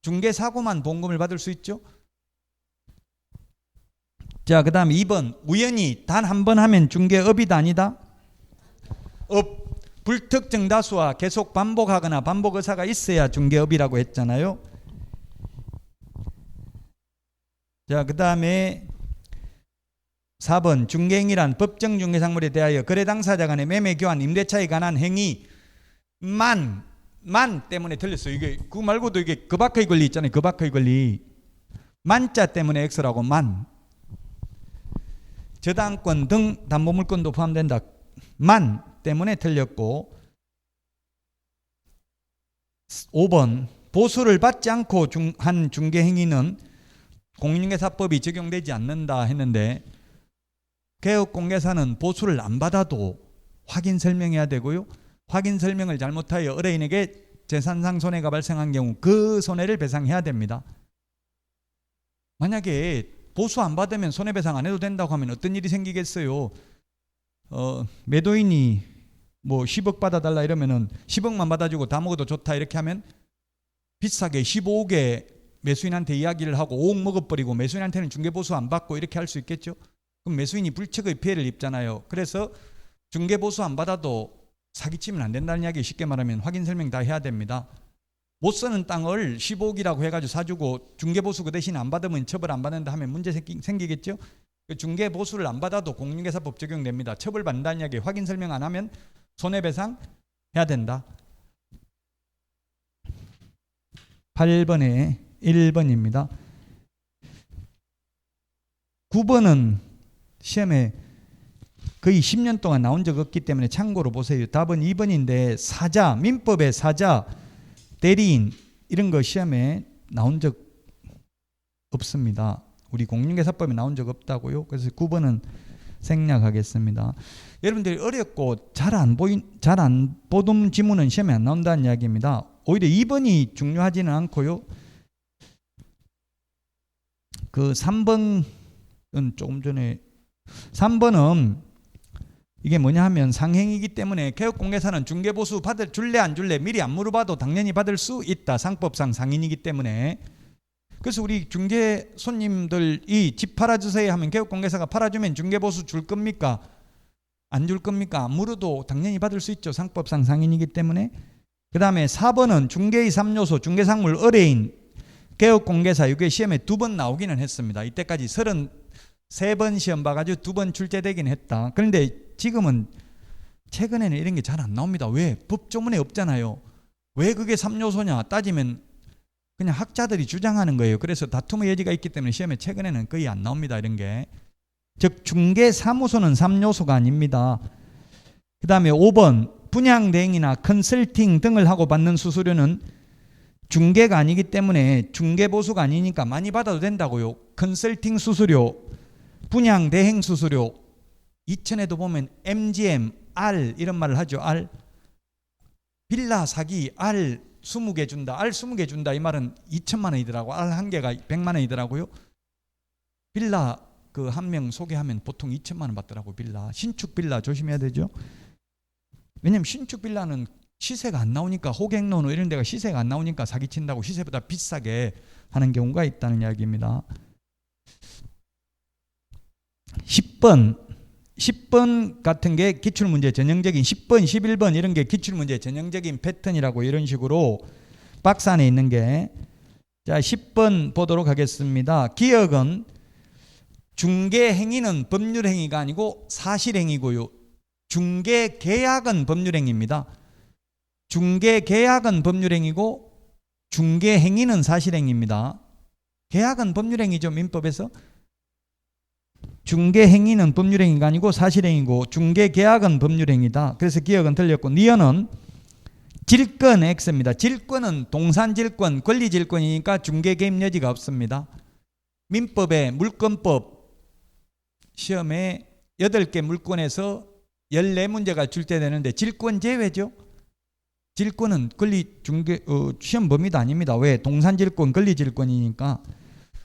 중개사고만 보험금을 받을 수 있죠. 자, 그 다음에 2번 우연히 단 한 번 하면 중개업이다 아니다? 불특정 다수와 계속 반복하거나 반복 의사가 있어야 중개업이라고 했잖아요. 자, 그 다음에 4번 중개행위란 법정 중개상물에 대하여 거래 당사자 간의 매매 교환 임대차에 관한 행위만 때문에 틀렸어요. 이게 그 말고도 이게 그 밖의 권리 있잖아요. 그 밖의 권리 만자 때문에 X라고 만. 저당권 등 담보물권도 포함된다. 만 때문에 틀렸고, 5번 보수를 받지 않고 한 중개행위는 공인중개사법이 적용되지 않는다 했는데, 개업공개사는 보수를 안 받아도 확인 설명해야 되고요. 확인 설명을 잘못하여 의뢰인에게 재산상 손해가 발생한 경우 그 손해를 배상해야 됩니다. 만약에 보수 안 받으면 손해배상 안 해도 된다고 하면 어떤 일이 생기겠어요? 매도인이 뭐 10억 받아달라 이러면은 10억만 받아주고 다 먹어도 좋다 이렇게 하면 비싸게 15억에 매수인한테 이야기를 하고 5억 먹어버리고 매수인한테는 중개보수 안 받고 이렇게 할 수 있겠죠? 그럼 매수인이 불측의 피해를 입잖아요. 그래서 중개보수 안 받아도 사기치면 안 된다는 이야기, 쉽게 말하면 확인 설명 다 해야 됩니다. 못 쓰는 땅을 15억이라고 해가지고 사주고 중개보수 그 대신 안 받으면 처벌 안 받는다 하면 문제 생기겠죠? 중개보수를 안 받아도 공인중개사법 적용됩니다. 처벌받는다는 이야기, 확인 설명 안 하면 손해배상 해야 된다. 8번에 1번입니다. 9번은 시험에 거의 10년 동안 나온 적 없기 때문에 참고로 보세요. 답은 2번인데 사자, 민법의 사자, 대리인 이런 거 시험에 나온 적 없습니다. 우리 공인중개사법에 나온 적 없다고요. 그래서 9번은 생략하겠습니다. 여러분들이 어렵고 잘 안 보던 지문은 시험에 안 나온다는 이야기입니다. 오히려 2번이 중요하지는 않고요. 그 3번은 조금 전에 3번은 이게 뭐냐 하면 상행이기 때문에 개업공개사는 중개보수 줄래 안 줄래 미리 안 물어봐도 당연히 받을 수 있다. 상법상 상인이기 때문에. 그래서 우리 중개 손님들이 집 팔아주세요 하면 개업공개사가 팔아주면 중개보수 줄 겁니까? 안 줄 겁니까? 안 물어도 당연히 받을 수 있죠. 상법상 상인이기 때문에. 그 다음에 4번은 중개의 3요소 중개상물 의뢰인 개업공개사, 이게 시험에 2번 나오기는 했습니다. 이때까지 33번 시험 봐가지고 2번 출제되긴 했다. 그런데 지금은 최근에는 이런 게 잘 안 나옵니다. 왜? 법조문에 없잖아요. 왜 그게 3요소냐 따지면 그냥 학자들이 주장하는 거예요. 그래서 다툼의 여지가 있기 때문에 시험에 최근에는 거의 안 나옵니다. 이런 게. 즉 중개사무소는 3요소가 아닙니다. 그 다음에 5번 분양대행이나 컨설팅 등을 하고 받는 수수료는 중개가 아니기 때문에 중개보수가 아니니까 많이 받아도 된다고요. 컨설팅 수수료, 분양대행 수수료, 이천에도 보면 MGM, R 이런 말을 하죠. R. 빌라 사기, R 20개 준다. R 20개 준다. 이 말은 2천만 원이더라고. R 한 개가 100만 원이더라고요. 빌라 그 한 명 소개하면 보통 2천만 원 받더라고. 빌라. 신축 빌라 조심해야 되죠. 왜냐면 신축 빌라는 시세가 안 나오니까 호갱노노 이런 데가 시세가 안 나오니까 사기친다고 시세보다 비싸게 하는 경우가 있다는 이야기입니다. 10번 같은 게 기출문제 전형적인 10번, 11번 이런 게 기출문제 전형적인 패턴이라고 이런 식으로 박스 안에 있는 게. 자, 10번 보도록 하겠습니다. 기억은 중개행위는 법률행위가 아니고 사실행위고요. 중개계약은 법률행위입니다. 중개계약은 법률행위고 중개행위는 사실행위입니다. 계약은 법률행위죠. 민법에서. 중개행위는 법률행위가 아니고 사실행위고 중개계약은 법률행위다. 그래서 기억은 틀렸고 니은은 질권 X입니다. 질권은 동산질권, 권리질권이니까 중개개입 여지가 없습니다. 민법의 물권법 시험에 8개 물권에서 14문제가 출제되는데 질권 제외죠. 질권은 권리 중개 시험 범위도 아닙니다. 왜? 동산질권, 권리질권이니까.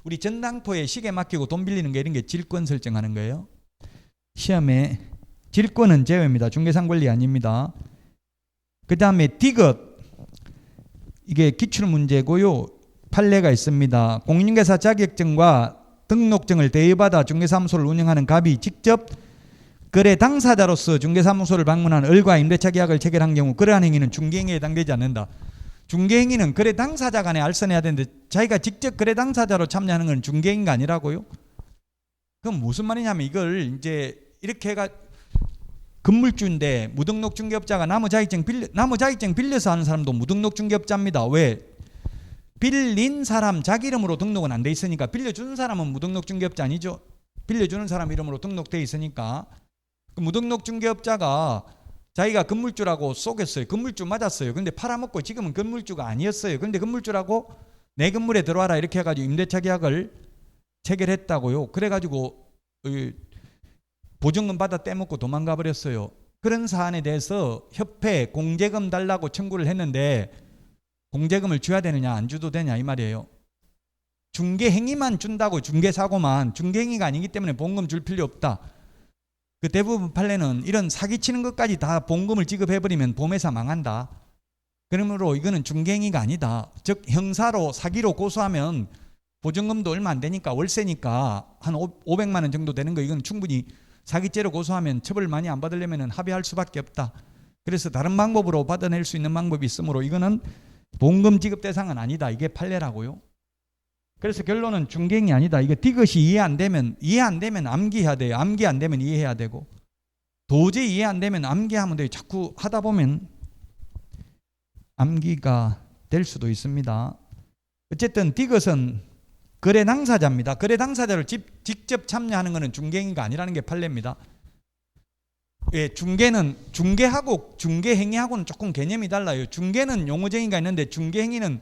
우리 전당포에 시계 맡기고 돈 빌리는 게 이런 게 질권 설정하는 거예요. 시험에 질권은 제외입니다. 중개상 권리 아닙니다. 그 다음에 디귿, 이게 기출문제고요. 판례가 있습니다. 공인중개사 자격증과 등록증을 대여받아 중개사무소를 운영하는 갑이 직접 거래 당사자로서 중개사무소를 방문한 을과 임대차 계약을 체결한 경우 그러한 행위는 중개행위에 해당되지 않는다. 중개행위는 거래 당사자 간에 알선해야 되는데 자기가 직접 거래 당사자로 참여하는 건 중개행위가 아니라고요. 그럼 무슨 말이냐면 이걸 이제 이렇게 해가 건물주인데 무등록 중개업자가 나무 자격증 빌려서 하는 사람도 무등록 중개업자입니다. 왜? 빌린 사람 자기 이름으로 등록은 안 돼 있으니까. 빌려주는 사람은 무등록 중개업자 아니죠. 빌려주는 사람 이름으로 등록돼 있으니까. 그 무등록 중개업자가 자기가 건물주라고 속였어요. 건물주 맞았어요. 근데 팔아먹고 지금은 건물주가 아니었어요. 근데 건물주라고 내 건물에 들어와라 이렇게 해가지고 임대차 계약을 체결했다고요. 그래가지고 보증금 받아 떼먹고 도망가 버렸어요. 그런 사안에 대해서 협회 공제금 달라고 청구를 했는데 공제금을 줘야 되느냐 안 줘도 되냐 이 말이에요. 중개행위만 준다고 중개사고만, 중개행위가 아니기 때문에 보험금 줄 필요 없다. 그 대부분 판례는 이런 사기치는 것까지 다 보험금을 지급해버리면 보험회사 망한다. 그러므로 이거는 중개행위가 아니다. 즉 형사로 사기로 고소하면 보증금도 얼마 안 되니까 월세니까 한 500만 원 정도 되는 거 이건 충분히 사기죄로 고소하면 처벌 많이 안 받으려면 합의할 수밖에 없다. 그래서 다른 방법으로 받아낼 수 있는 방법이 있으므로 이거는 보험금 지급 대상은 아니다. 이게 판례라고요. 그래서 결론은 중개행위 아니다. 이거 디귿이 이해 안 되면 암기해야 돼요. 암기 안 되면 이해해야 되고 도저히 이해 안 되면 암기하면 돼요. 자꾸 하다 보면 암기가 될 수도 있습니다. 어쨌든 디귿은 거래 당사자입니다. 거래 당사자를 직접 참여하는 것은 중개행위가 아니라는 게 판례입니다. 예, 중개는 중개하고 중개행위하고는 조금 개념이 달라요. 중개는 용어정의가 있는데 중개행위는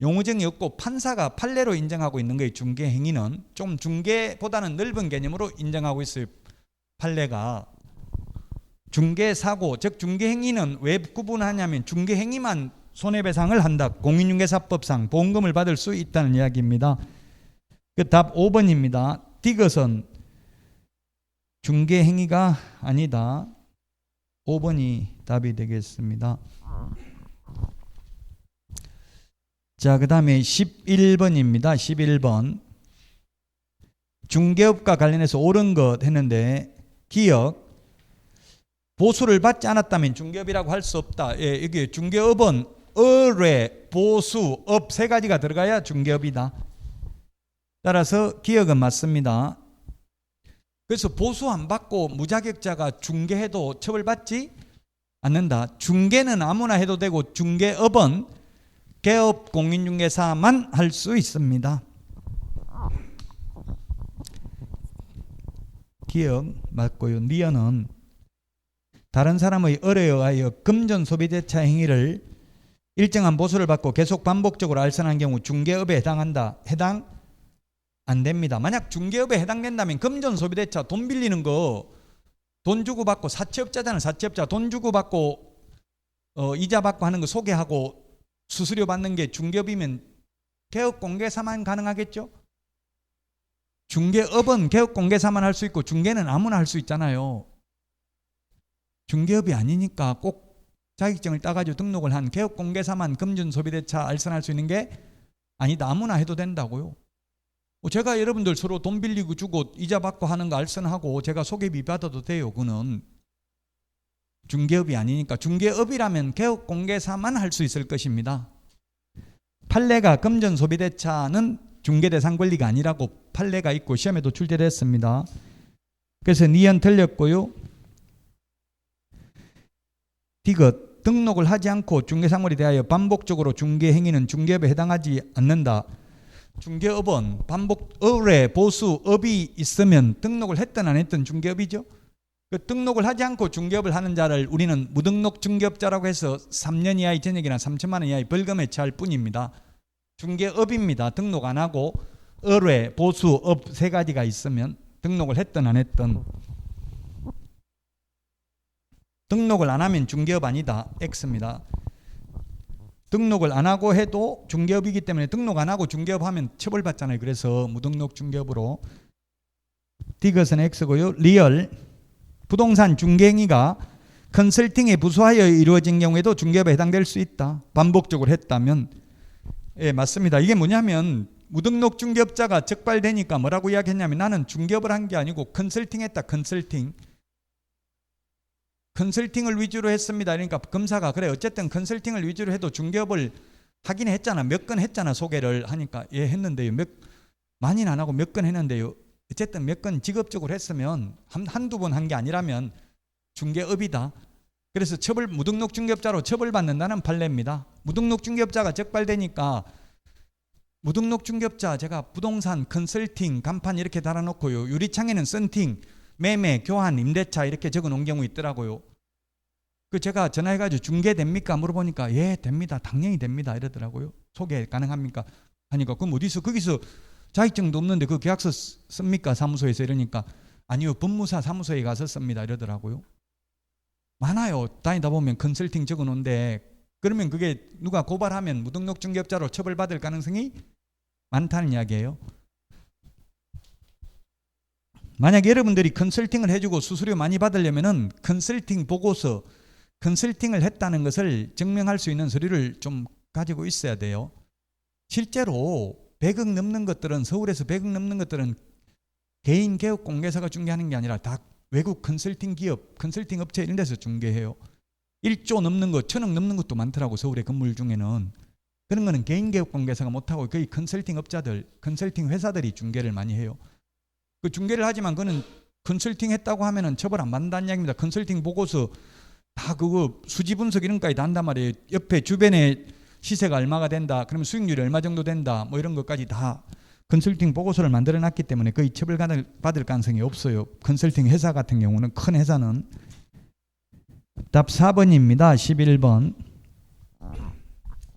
용어정이 없고 판사가 판례로 인정하고 있는 거예요. 중개행위는 좀 중개보다는 넓은 개념으로 인정하고 있어요. 판례가. 중개사고 즉 중개행위는 왜 구분하냐면 중개행위만 손해배상을 한다. 공인중개사법상 보험금을 받을 수 있다는 이야기입니다. 그 답 5번입니다. 디귿은 중개행위가 아니다. 5번이 답이 되겠습니다. 자, 그 다음에 11번입니다. 11번. 중개업과 관련해서 옳은 것 했는데 기억. 보수를 받지 않았다면 중개업이라고 할 수 없다. 예, 여기 중개업은 의뢰, 보수, 업 세 가지가 들어가야 중개업이다. 따라서 기억은 맞습니다. 그래서 보수 안 받고 무자격자가 중개해도 처벌받지 않는다. 중개는 아무나 해도 되고 중개업은 개업 공인중개사만 할 수 있습니다. 기억 맞고요. 니은은 다른 사람의 의뢰에 의하여 금전 소비대차 행위를 일정한 보수를 받고 계속 반복적으로 알선한 경우 중개업에 해당한다. 해당 안 됩니다. 만약 중개업에 해당된다면 금전 소비대차 돈 빌리는 거 돈 주고 받고 사채업자잖아요. 사채업자 돈 주고 받고 이자 받고 하는 거 소개하고 수수료 받는 게 중개업이면 개업 공개사만 가능하겠죠? 중개업은 개업 공개사만 할 수 있고 중개는 아무나 할 수 있잖아요. 중개업이 아니니까 꼭 자격증을 따가지고 등록을 한 개업공개사만 금준소비대차 알선할 수 있는 게 아니다. 아무나 해도 된다고요. 제가 여러분들 서로 돈 빌리고 주고 이자 받고 하는 거 알선하고 제가 소개비 받아도 돼요. 그거는 중개업이 아니니까. 중개업이라면 개업공개사만 할 수 있을 것입니다. 판례가 금전소비대차는 중개대상 권리가 아니라고 판례가 있고 시험에도 출제됐습니다. 그래서 니은 틀렸고요. 디귿 등록을 하지 않고 중개상물에 대하여 반복적으로 중개행위는 중개업에 해당하지 않는다. 중개업은 반복, 의뢰, 보수, 업이 있으면 등록을 했든 안 했든 중개업이죠. 그 등록을 하지 않고 중개업을 하는 자를 우리는 무등록 중개업자라고 해서 3년 이하의 전역이나 3천만 원 이하의 벌금에 처할 뿐입니다. 중개업입니다. 등록 안 하고 의뢰, 보수, 업 세 가지가 있으면 등록을 했든 안 했든. 등록을 안 하면 중개업 아니다. X입니다. 등록을 안 하고 해도 중개업이기 때문에 등록 안 하고 중개업 하면 처벌받잖아요. 그래서 무등록 중개업으로. 디귿은 X고요. 리얼 부동산 중개행위가 컨설팅에 부수하여 이루어진 경우에도 중개업에 해당될 수 있다. 반복적으로 했다면. 예, 맞습니다. 이게 뭐냐면 무등록 중개업자가 적발되니까 뭐라고 이야기했냐면 나는 중개업을 한 게 아니고 컨설팅했다. 컨설팅을 위주로 했습니다. 그러니까 검사가 그래 어쨌든 컨설팅을 위주로 해도 중개업을 하긴 했잖아. 몇 건 했잖아. 소개를 하니까 예 했는데요. 많이는 안 하고 몇 건 했는데요. 어쨌든 몇 건 직업적으로 했으면 한두 번 한 게 아니라면 중개업이다. 그래서 무등록 중개업자로 처벌받는다는 판례입니다. 무등록 중개업자가 적발되니까 무등록 중개업자 제가 부동산, 컨설팅, 간판 이렇게 달아놓고요. 유리창에는 썬팅, 매매, 교환, 임대차 이렇게 적어놓은 경우 있더라고요. 그 제가 전화해가지고 중개됩니까? 물어보니까 예 됩니다. 당연히 됩니다. 이러더라고요. 소개 가능합니까? 하니까 그럼 어디서 거기서 자격증도 없는데 그 계약서 씁니까? 사무소에서 이러니까 아니요 법무사 사무소에 가서 씁니다. 이러더라고요. 많아요. 다니다 보면 컨설팅 적어놓은데 그러면 그게 누가 고발하면 무등록 중개업자로 처벌받을 가능성이 많다는 이야기예요. 만약에 여러분들이 컨설팅을 해주고 수수료 많이 받으려면은 컨설팅 보고서, 컨설팅을 했다는 것을 증명할 수 있는 서류를 좀 가지고 있어야 돼요. 실제로 100억 넘는 것들은 서울에서 100억 넘는 것들은 개인 개업 공개사가 중개하는 게 아니라 다 외국 컨설팅 기업, 컨설팅 업체 이런 데서 중개해요. 1조 넘는 것, 1000억 넘는 것도 많더라고 서울의 건물 중에는. 그런 거는 개인 개업 공개사가 못하고 거의 컨설팅 업자들, 컨설팅 회사들이 중개를 많이 해요. 그 중개를 하지만 그는 컨설팅 했다고 하면은 처벌 안 받는다는 이야기입니다. 컨설팅 보고서 다 그거 수지 분석 이런 것까지 다 한단 말이에요. 옆에 주변에 시세가 얼마가 된다. 그러면 수익률이 얼마 정도 된다. 뭐 이런 것까지 다 컨설팅 보고서를 만들어 놨기 때문에 거의 처벌받을 가능성이 없어요. 컨설팅 회사 같은 경우는 큰 회사는. 답 4번입니다. 11번.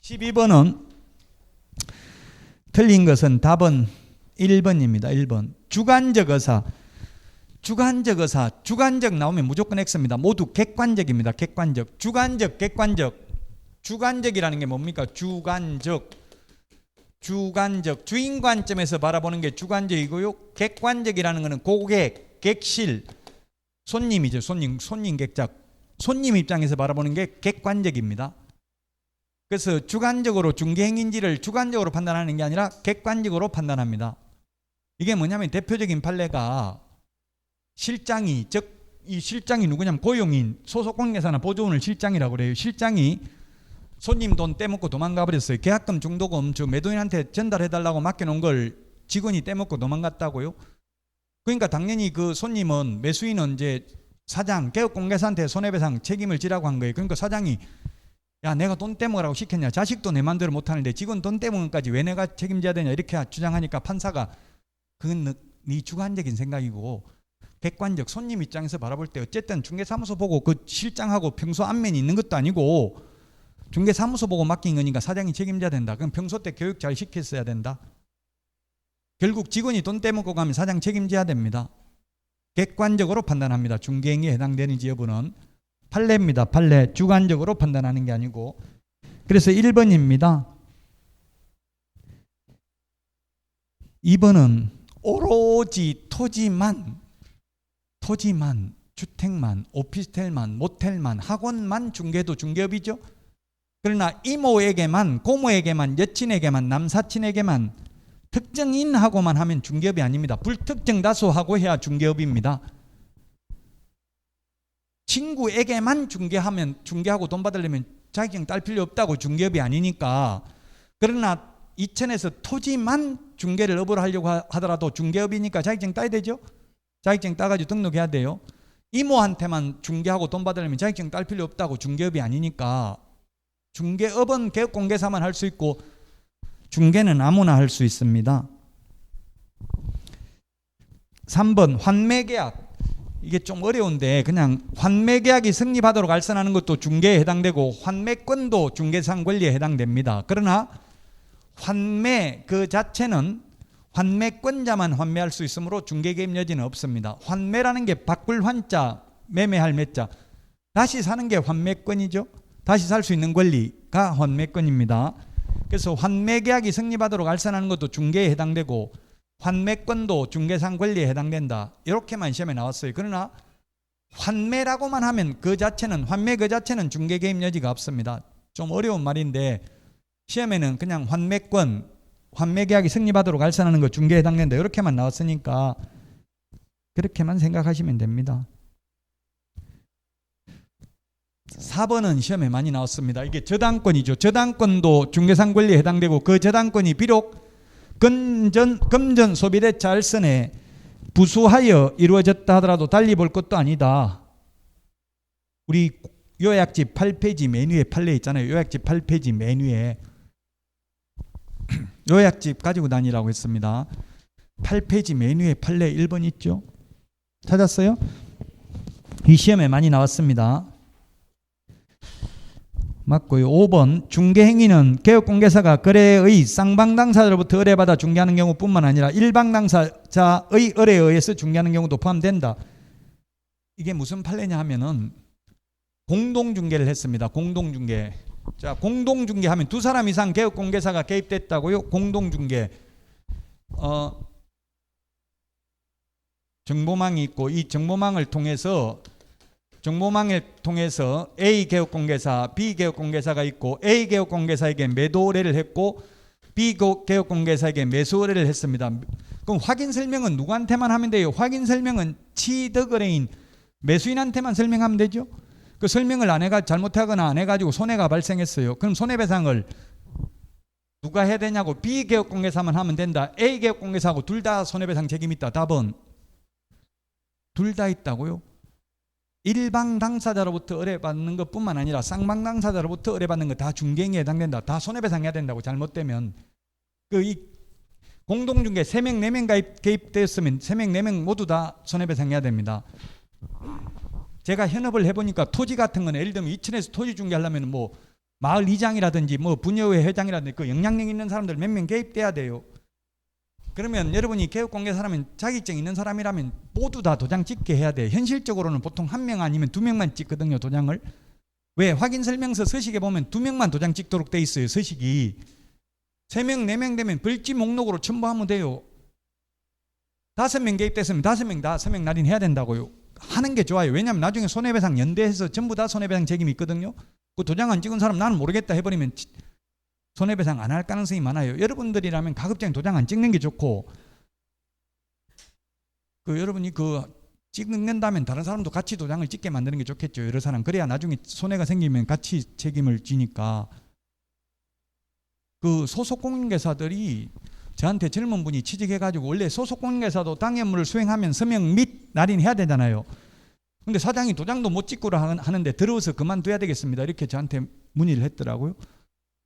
12번은 틀린 것은 답은 1번입니다. 1번. 주관적 의사. 주관적 나오면 무조건 X입니다. 모두 객관적입니다. 객관적. 주관적, 객관적. 주관적이라는 게 뭡니까? 주관적. 주인 관점에서 바라보는 게 주관적이고요. 객관적이라는 것은 고객, 객실, 손님이죠. 손님 객자. 손님 입장에서 바라보는 게 객관적입니다. 그래서 주관적으로 중개행위인지를 주관적으로 판단하는 게 아니라 객관적으로 판단합니다. 이게 뭐냐면 대표적인 판례가 실장이, 이 실장이 누구냐면 고용인, 소속관계사나 보조원을 실장이라고 그래요. 실장이 손님 돈 떼먹고 도망가 버렸어요. 계약금, 중도금 매도인한테 전달해달라고 맡겨놓은 걸 직원이 떼먹고 도망갔다고요. 그러니까 당연히 그 손님은, 매수인은 이제 사장, 개업공개사한테 손해배상 책임을 지라고 한 거예요. 그러니까 사장이 야 내가 돈 떼먹으라고 시켰냐, 자식도 내 맘대로 못하는데 직원 돈 떼먹은 것까지 왜 내가 책임져야 되냐 이렇게 주장하니까 판사가 그건 네 주관적인 생각이고 객관적, 손님 입장에서 바라볼 때 어쨌든 중개사무소 보고 그 실장하고 평소 안면이 있는 것도 아니고 중개사무소 보고 맡긴 거니까 사장이 책임져야 된다. 그럼 평소 때 교육 잘 시켰어야 된다. 결국 직원이 돈 떼먹고 가면 사장 책임져야 됩니다. 객관적으로 판단합니다. 중개행위에 해당되는지 여부는. 판례입니다. 판례. 주관적으로 판단하는 게 아니고. 그래서 1번입니다. 2번은 오로지 토지만 주택만, 오피스텔만, 모텔만, 학원만 중개도 중개업이죠. 그러나 이모에게만, 고모에게만, 여친에게만, 남사친에게만 특정인하고만 하면 중개업이 아닙니다. 불특정 다수하고 해야 중개업입니다. 친구에게만 중개하면, 중개하고 돈 받으려면 자격증 딸 필요 없다고 중개업이 아니니까. 그러나 이천에서 토지만 중개를 업으로 하려고 하더라도 중개업이니까 자격증 따야 되죠. 자격증 따가지고 등록해야 돼요. 이모한테만 중개하고 돈 받으려면 자격증 딸 필요 없다고 중개업이 아니니까. 중개업은 개업공개사만 할 수 있고 중개는 아무나 할 수 있습니다. 3번 환매계약. 이게 좀 어려운데 그냥 환매계약이 성립하도록 알선하는 것도 중개에 해당되고 환매권도 중개상 권리에 해당됩니다. 그러나 환매 그 자체는 환매권자만 환매할 수 있으므로 중개개입 여지는 없습니다. 환매라는 게 바꿀 환자, 매매할 매자, 다시 사는 게 환매권이죠. 다시 살 수 있는 권리가 환매권입니다. 그래서 환매계약이 성립하도록 알선하는 것도 중개에 해당되고 환매권도 중개상 권리에 해당된다. 이렇게만 시험에 나왔어요. 그러나 환매라고만 하면 그 자체는, 환매 그 자체는 중개개입 여지가 없습니다. 좀 어려운 말인데 시험에는 그냥 환매권, 환매계약이 성립하도록 알선하는 것 중개에 해당된다. 이렇게만 나왔으니까 그렇게만 생각하시면 됩니다. 4번은 시험에 많이 나왔습니다. 이게 저당권이죠. 저당권도 중개상 권리에 해당되고 그 저당권이 비록 금전 소비대차 알선에 부수하여 이루어졌다 하더라도 달리 볼 것도 아니다. 우리 요약집 8페이지 맨 위에 판례 있잖아요. 요약집 8페이지 맨 위에 요약집 가지고 다니라고 했습니다. 8페이지 맨 위에 판례 1번 있죠. 찾았어요? 이 시험에 많이 나왔습니다. 맞고요. 5번 중개행위는 개업공개사가 거래의 쌍방당사자로부터 의뢰받아 중개하는 경우뿐만 아니라 일방당사자의 의뢰에 의해서 중개하는 경우도 포함된다. 이게 무슨 판례냐 하면은 공동중개를 했습니다. 공동중개. 자, 공동중개하면 두 사람 이상 개업공개사가 개입됐다고요. 공동중개. 정보망이 있고 이 정보망을 통해서 A 개업공개사, B 개업공개사가 있고 A 개업공개사에게 매도 의뢰를 했고 B 개업공개사에게 매수 의뢰를 했습니다. 그럼 확인 설명은 누구한테만 하면 돼요? 확인 설명은 취득 의뢰인 매수인한테만 설명하면 되죠. 그 설명을 안 해가 잘못하거나 안 해가지고 손해가 발생했어요. 그럼 손해배상을 누가 해야 되냐고 B 개업공개사만 하면 된다. A 개업공개사하고 둘 다 손해배상 책임이 있다. 답은 둘 다 있다고요? 일방 당사자로부터 의뢰받는 것뿐만 아니라 쌍방 당사자로부터 의뢰받는 거 다 중개행위에 해당된다. 다 손해배상해야 된다고 잘못되면. 이 공동중개 3명 4명 개입되었으면 3명 4명 모두 다 손해배상해야 됩니다. 제가 현업을 해보니까 토지 같은 거는 예를 들면 이천에서 토지 중개하려면 뭐 마을 이장이라든지 뭐 분여회 회장이라든지 그 영향력 있는 사람들 몇 명 개입돼야 돼요. 그러면 여러분이 개업공개사라면 자격증 있는 사람이라면 모두 다 도장 찍게 해야 돼요. 현실적으로는 보통 1명 아니면 2명만 찍거든요. 도장을. 왜? 확인설명서 서식에 보면 2명만 도장 찍도록 돼 있어요. 서식이. 3명 4명 되면 벌지 목록으로 첨부하면 돼요. 5명 개입됐으면 5명 다 서명 날인해야 된다고요. 하는 게 좋아요. 왜냐하면 나중에 손해배상 연대해서 전부 다 손해배상 책임이 있거든요. 그 도장 안 찍은 사람 나는 모르겠다 해버리면 손해배상 안 할 가능성이 많아요. 여러분들이라면 가급적 도장 안 찍는 게 좋고, 여러분이 찍는다면 다른 사람도 같이 도장을 찍게 만드는 게 좋겠죠. 여러 사람. 그래야 나중에 손해가 생기면 같이 책임을 지니까. 소속 공인중개사들이 저한테 젊은 분이 취직해가지고 원래 소속 공인중개사도 당해 업무를 수행하면 서명 및 날인해야 되잖아요. 근데 사장이 도장도 못 찍고라 하는데 더러워서 그만둬야 되겠습니다. 이렇게 저한테 문의를 했더라고요.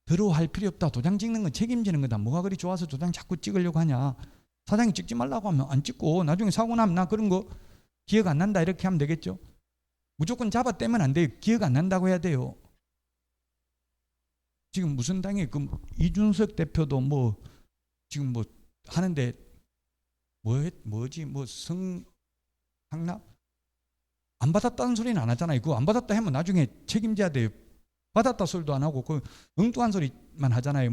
더러워할 필요 없다. 도장 찍는 건 책임지는 거다. 뭐가 그리 좋아서 도장 자꾸 찍으려고 하냐. 사장이 찍지 말라고 하면 안 찍고 나중에 사고 나면 나 그런 거 기억 안 난다 이렇게 하면 되겠죠. 무조건 잡아떼면 안 돼요. 기억 안 난다고 해야 돼요. 지금 무슨 당에 이준석 대표도 지금 하는데 성항납 안 받았다는 소리는 안 하잖아요. 그거 안 받았다 하면 나중에 책임져야 돼요. 받았다 소리도 안 하고 엉뚱한 소리만 하잖아요.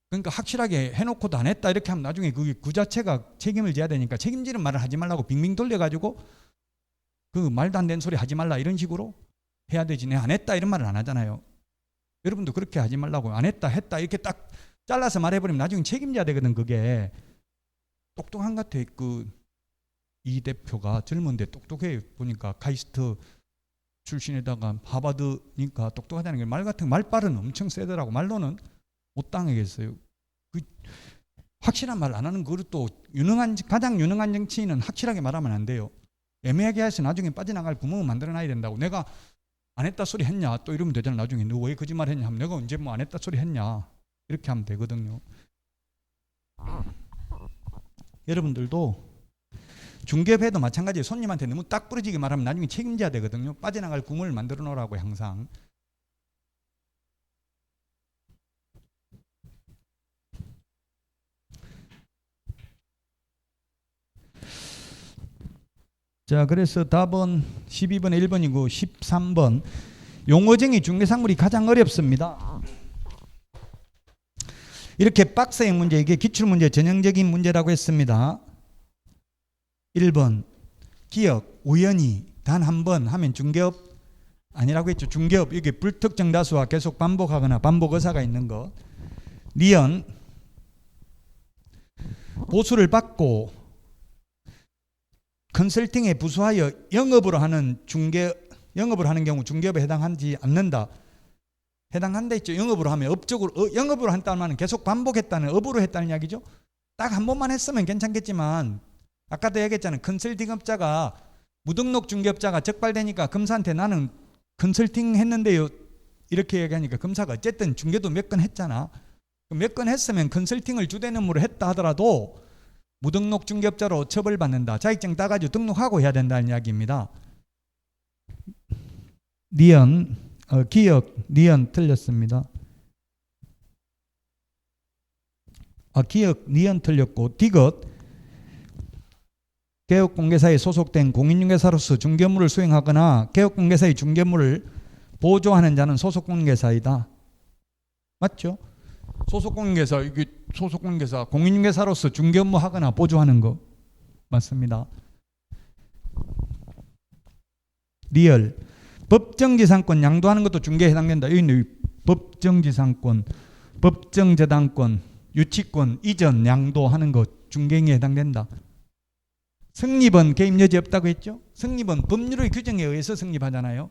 그러니까 확실하게 해놓고도 안 했다 이렇게 하면 나중에 그 자체가 책임을 져야 되니까 책임지는 말을 하지 말라고 빙빙 돌려가지고 그 말도 안 되는 소리 하지 말라 이런 식으로 해야 되지. 내 안 했다 이런 말을 안 하잖아요. 여러분도 그렇게 하지 말라고. 안 했다 했다 이렇게 딱 잘라서 말해버리면 나중에 책임져야 되거든. 그게 똑똑한 것 같아. 그 이 대표가 젊은데 똑똑해. 보니까 카이스트 출신에다가 하버드니까 똑똑하다는 게 말 같은 말빨은 엄청 세더라고. 말로는 못 당하겠어요. 그 확실한 말 안 하는 그릇도 가장 유능한 정치인은 확실하게 말하면 안 돼요. 애매하게 해서 나중에 빠져나갈 구멍을 만들어놔야 된다고. 내가 안 했다 소리 했냐 또 이러면 되잖아. 나중에 너 왜 거짓말 했냐 하면 내가 언제 뭐 안 했다 소리 했냐 이렇게 하면 되거든요. 여러분들도 중개업해도 마찬가지예요. 손님한테 너무 딱 부러지게 말하면 나중에 책임져야 되거든요. 빠져나갈 구멍을 만들어 놓으라고 항상. 자, 그래서 답은 12번 1번이고 13번 용어정의 중개상물이 가장 어렵습니다. 이렇게 박스형 문제, 이게 기출문제 전형적인 문제라고 했습니다. 1번 기억, 우연히 단 한 번 하면 중개업 아니라고 했죠. 중개업, 이게 불특정 다수와 계속 반복하거나 반복 의사가 있는 것. 리언, 보수를 받고 컨설팅에 부수하여 영업으로 하는 경우 중개업에 해당하지 않는다. 해당한다 했죠. 영업으로 하면 업적으로 영업으로 한다는 말은 계속 반복했다는 업으로 했다는 이야기죠. 딱 한 번만 했으면 괜찮겠지만 아까도 얘기했잖아요. 컨설팅업자가 무등록 중개업자가 적발되니까 검사한테 나는 컨설팅 했는데요 이렇게 얘기하니까 검사가 어쨌든 중개도 몇 건 했잖아. 몇 건 했으면 컨설팅을 주된 업무로 했다 하더라도 무등록 중개업자로 처벌받는다. 자격증 따가지고 등록하고 해야 된다는 이야기입니다. 리언, 기억, 리언 틀렸습니다. 기억, 리언 틀렸고 디귿, 개업공개사에 소속된 공인중개사로서 중개업무를 수행하거나 개업공개사의 중개업무를 보조하는 자는 소속공인중개사이다. 맞죠? 소속공인중개사, 이게 소속공인중개사, 공인중개사로서 중개업무 하거나 보조하는 거 맞습니다. 리얼, 법정지상권 양도하는 것도 중개에 해당된다. 여기 법정지상권, 법정저당권, 유치권 이전 양도하는 것 중개행위에 해당된다. 성립은 개입 여지 없다고 했죠. 성립은 법률의 규정에 의해서 성립하잖아요.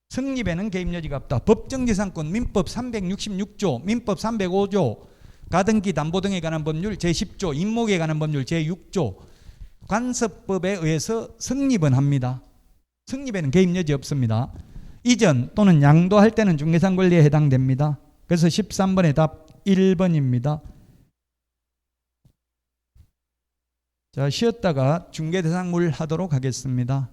성립에는 개입 여지가 없다. 법정지상권 민법 366조, 민법 305조, 가등기 담보 등에 관한 법률 제10조, 임목에 관한 법률 제6조, 관습법에 의해서 성립은 합니다. 성립에는 개입 여지 없습니다. 이전 또는 양도할 때는 중개상 권리에 해당됩니다. 그래서 13번의 답 1번입니다. 자, 쉬었다가 중개대상물 하도록 하겠습니다.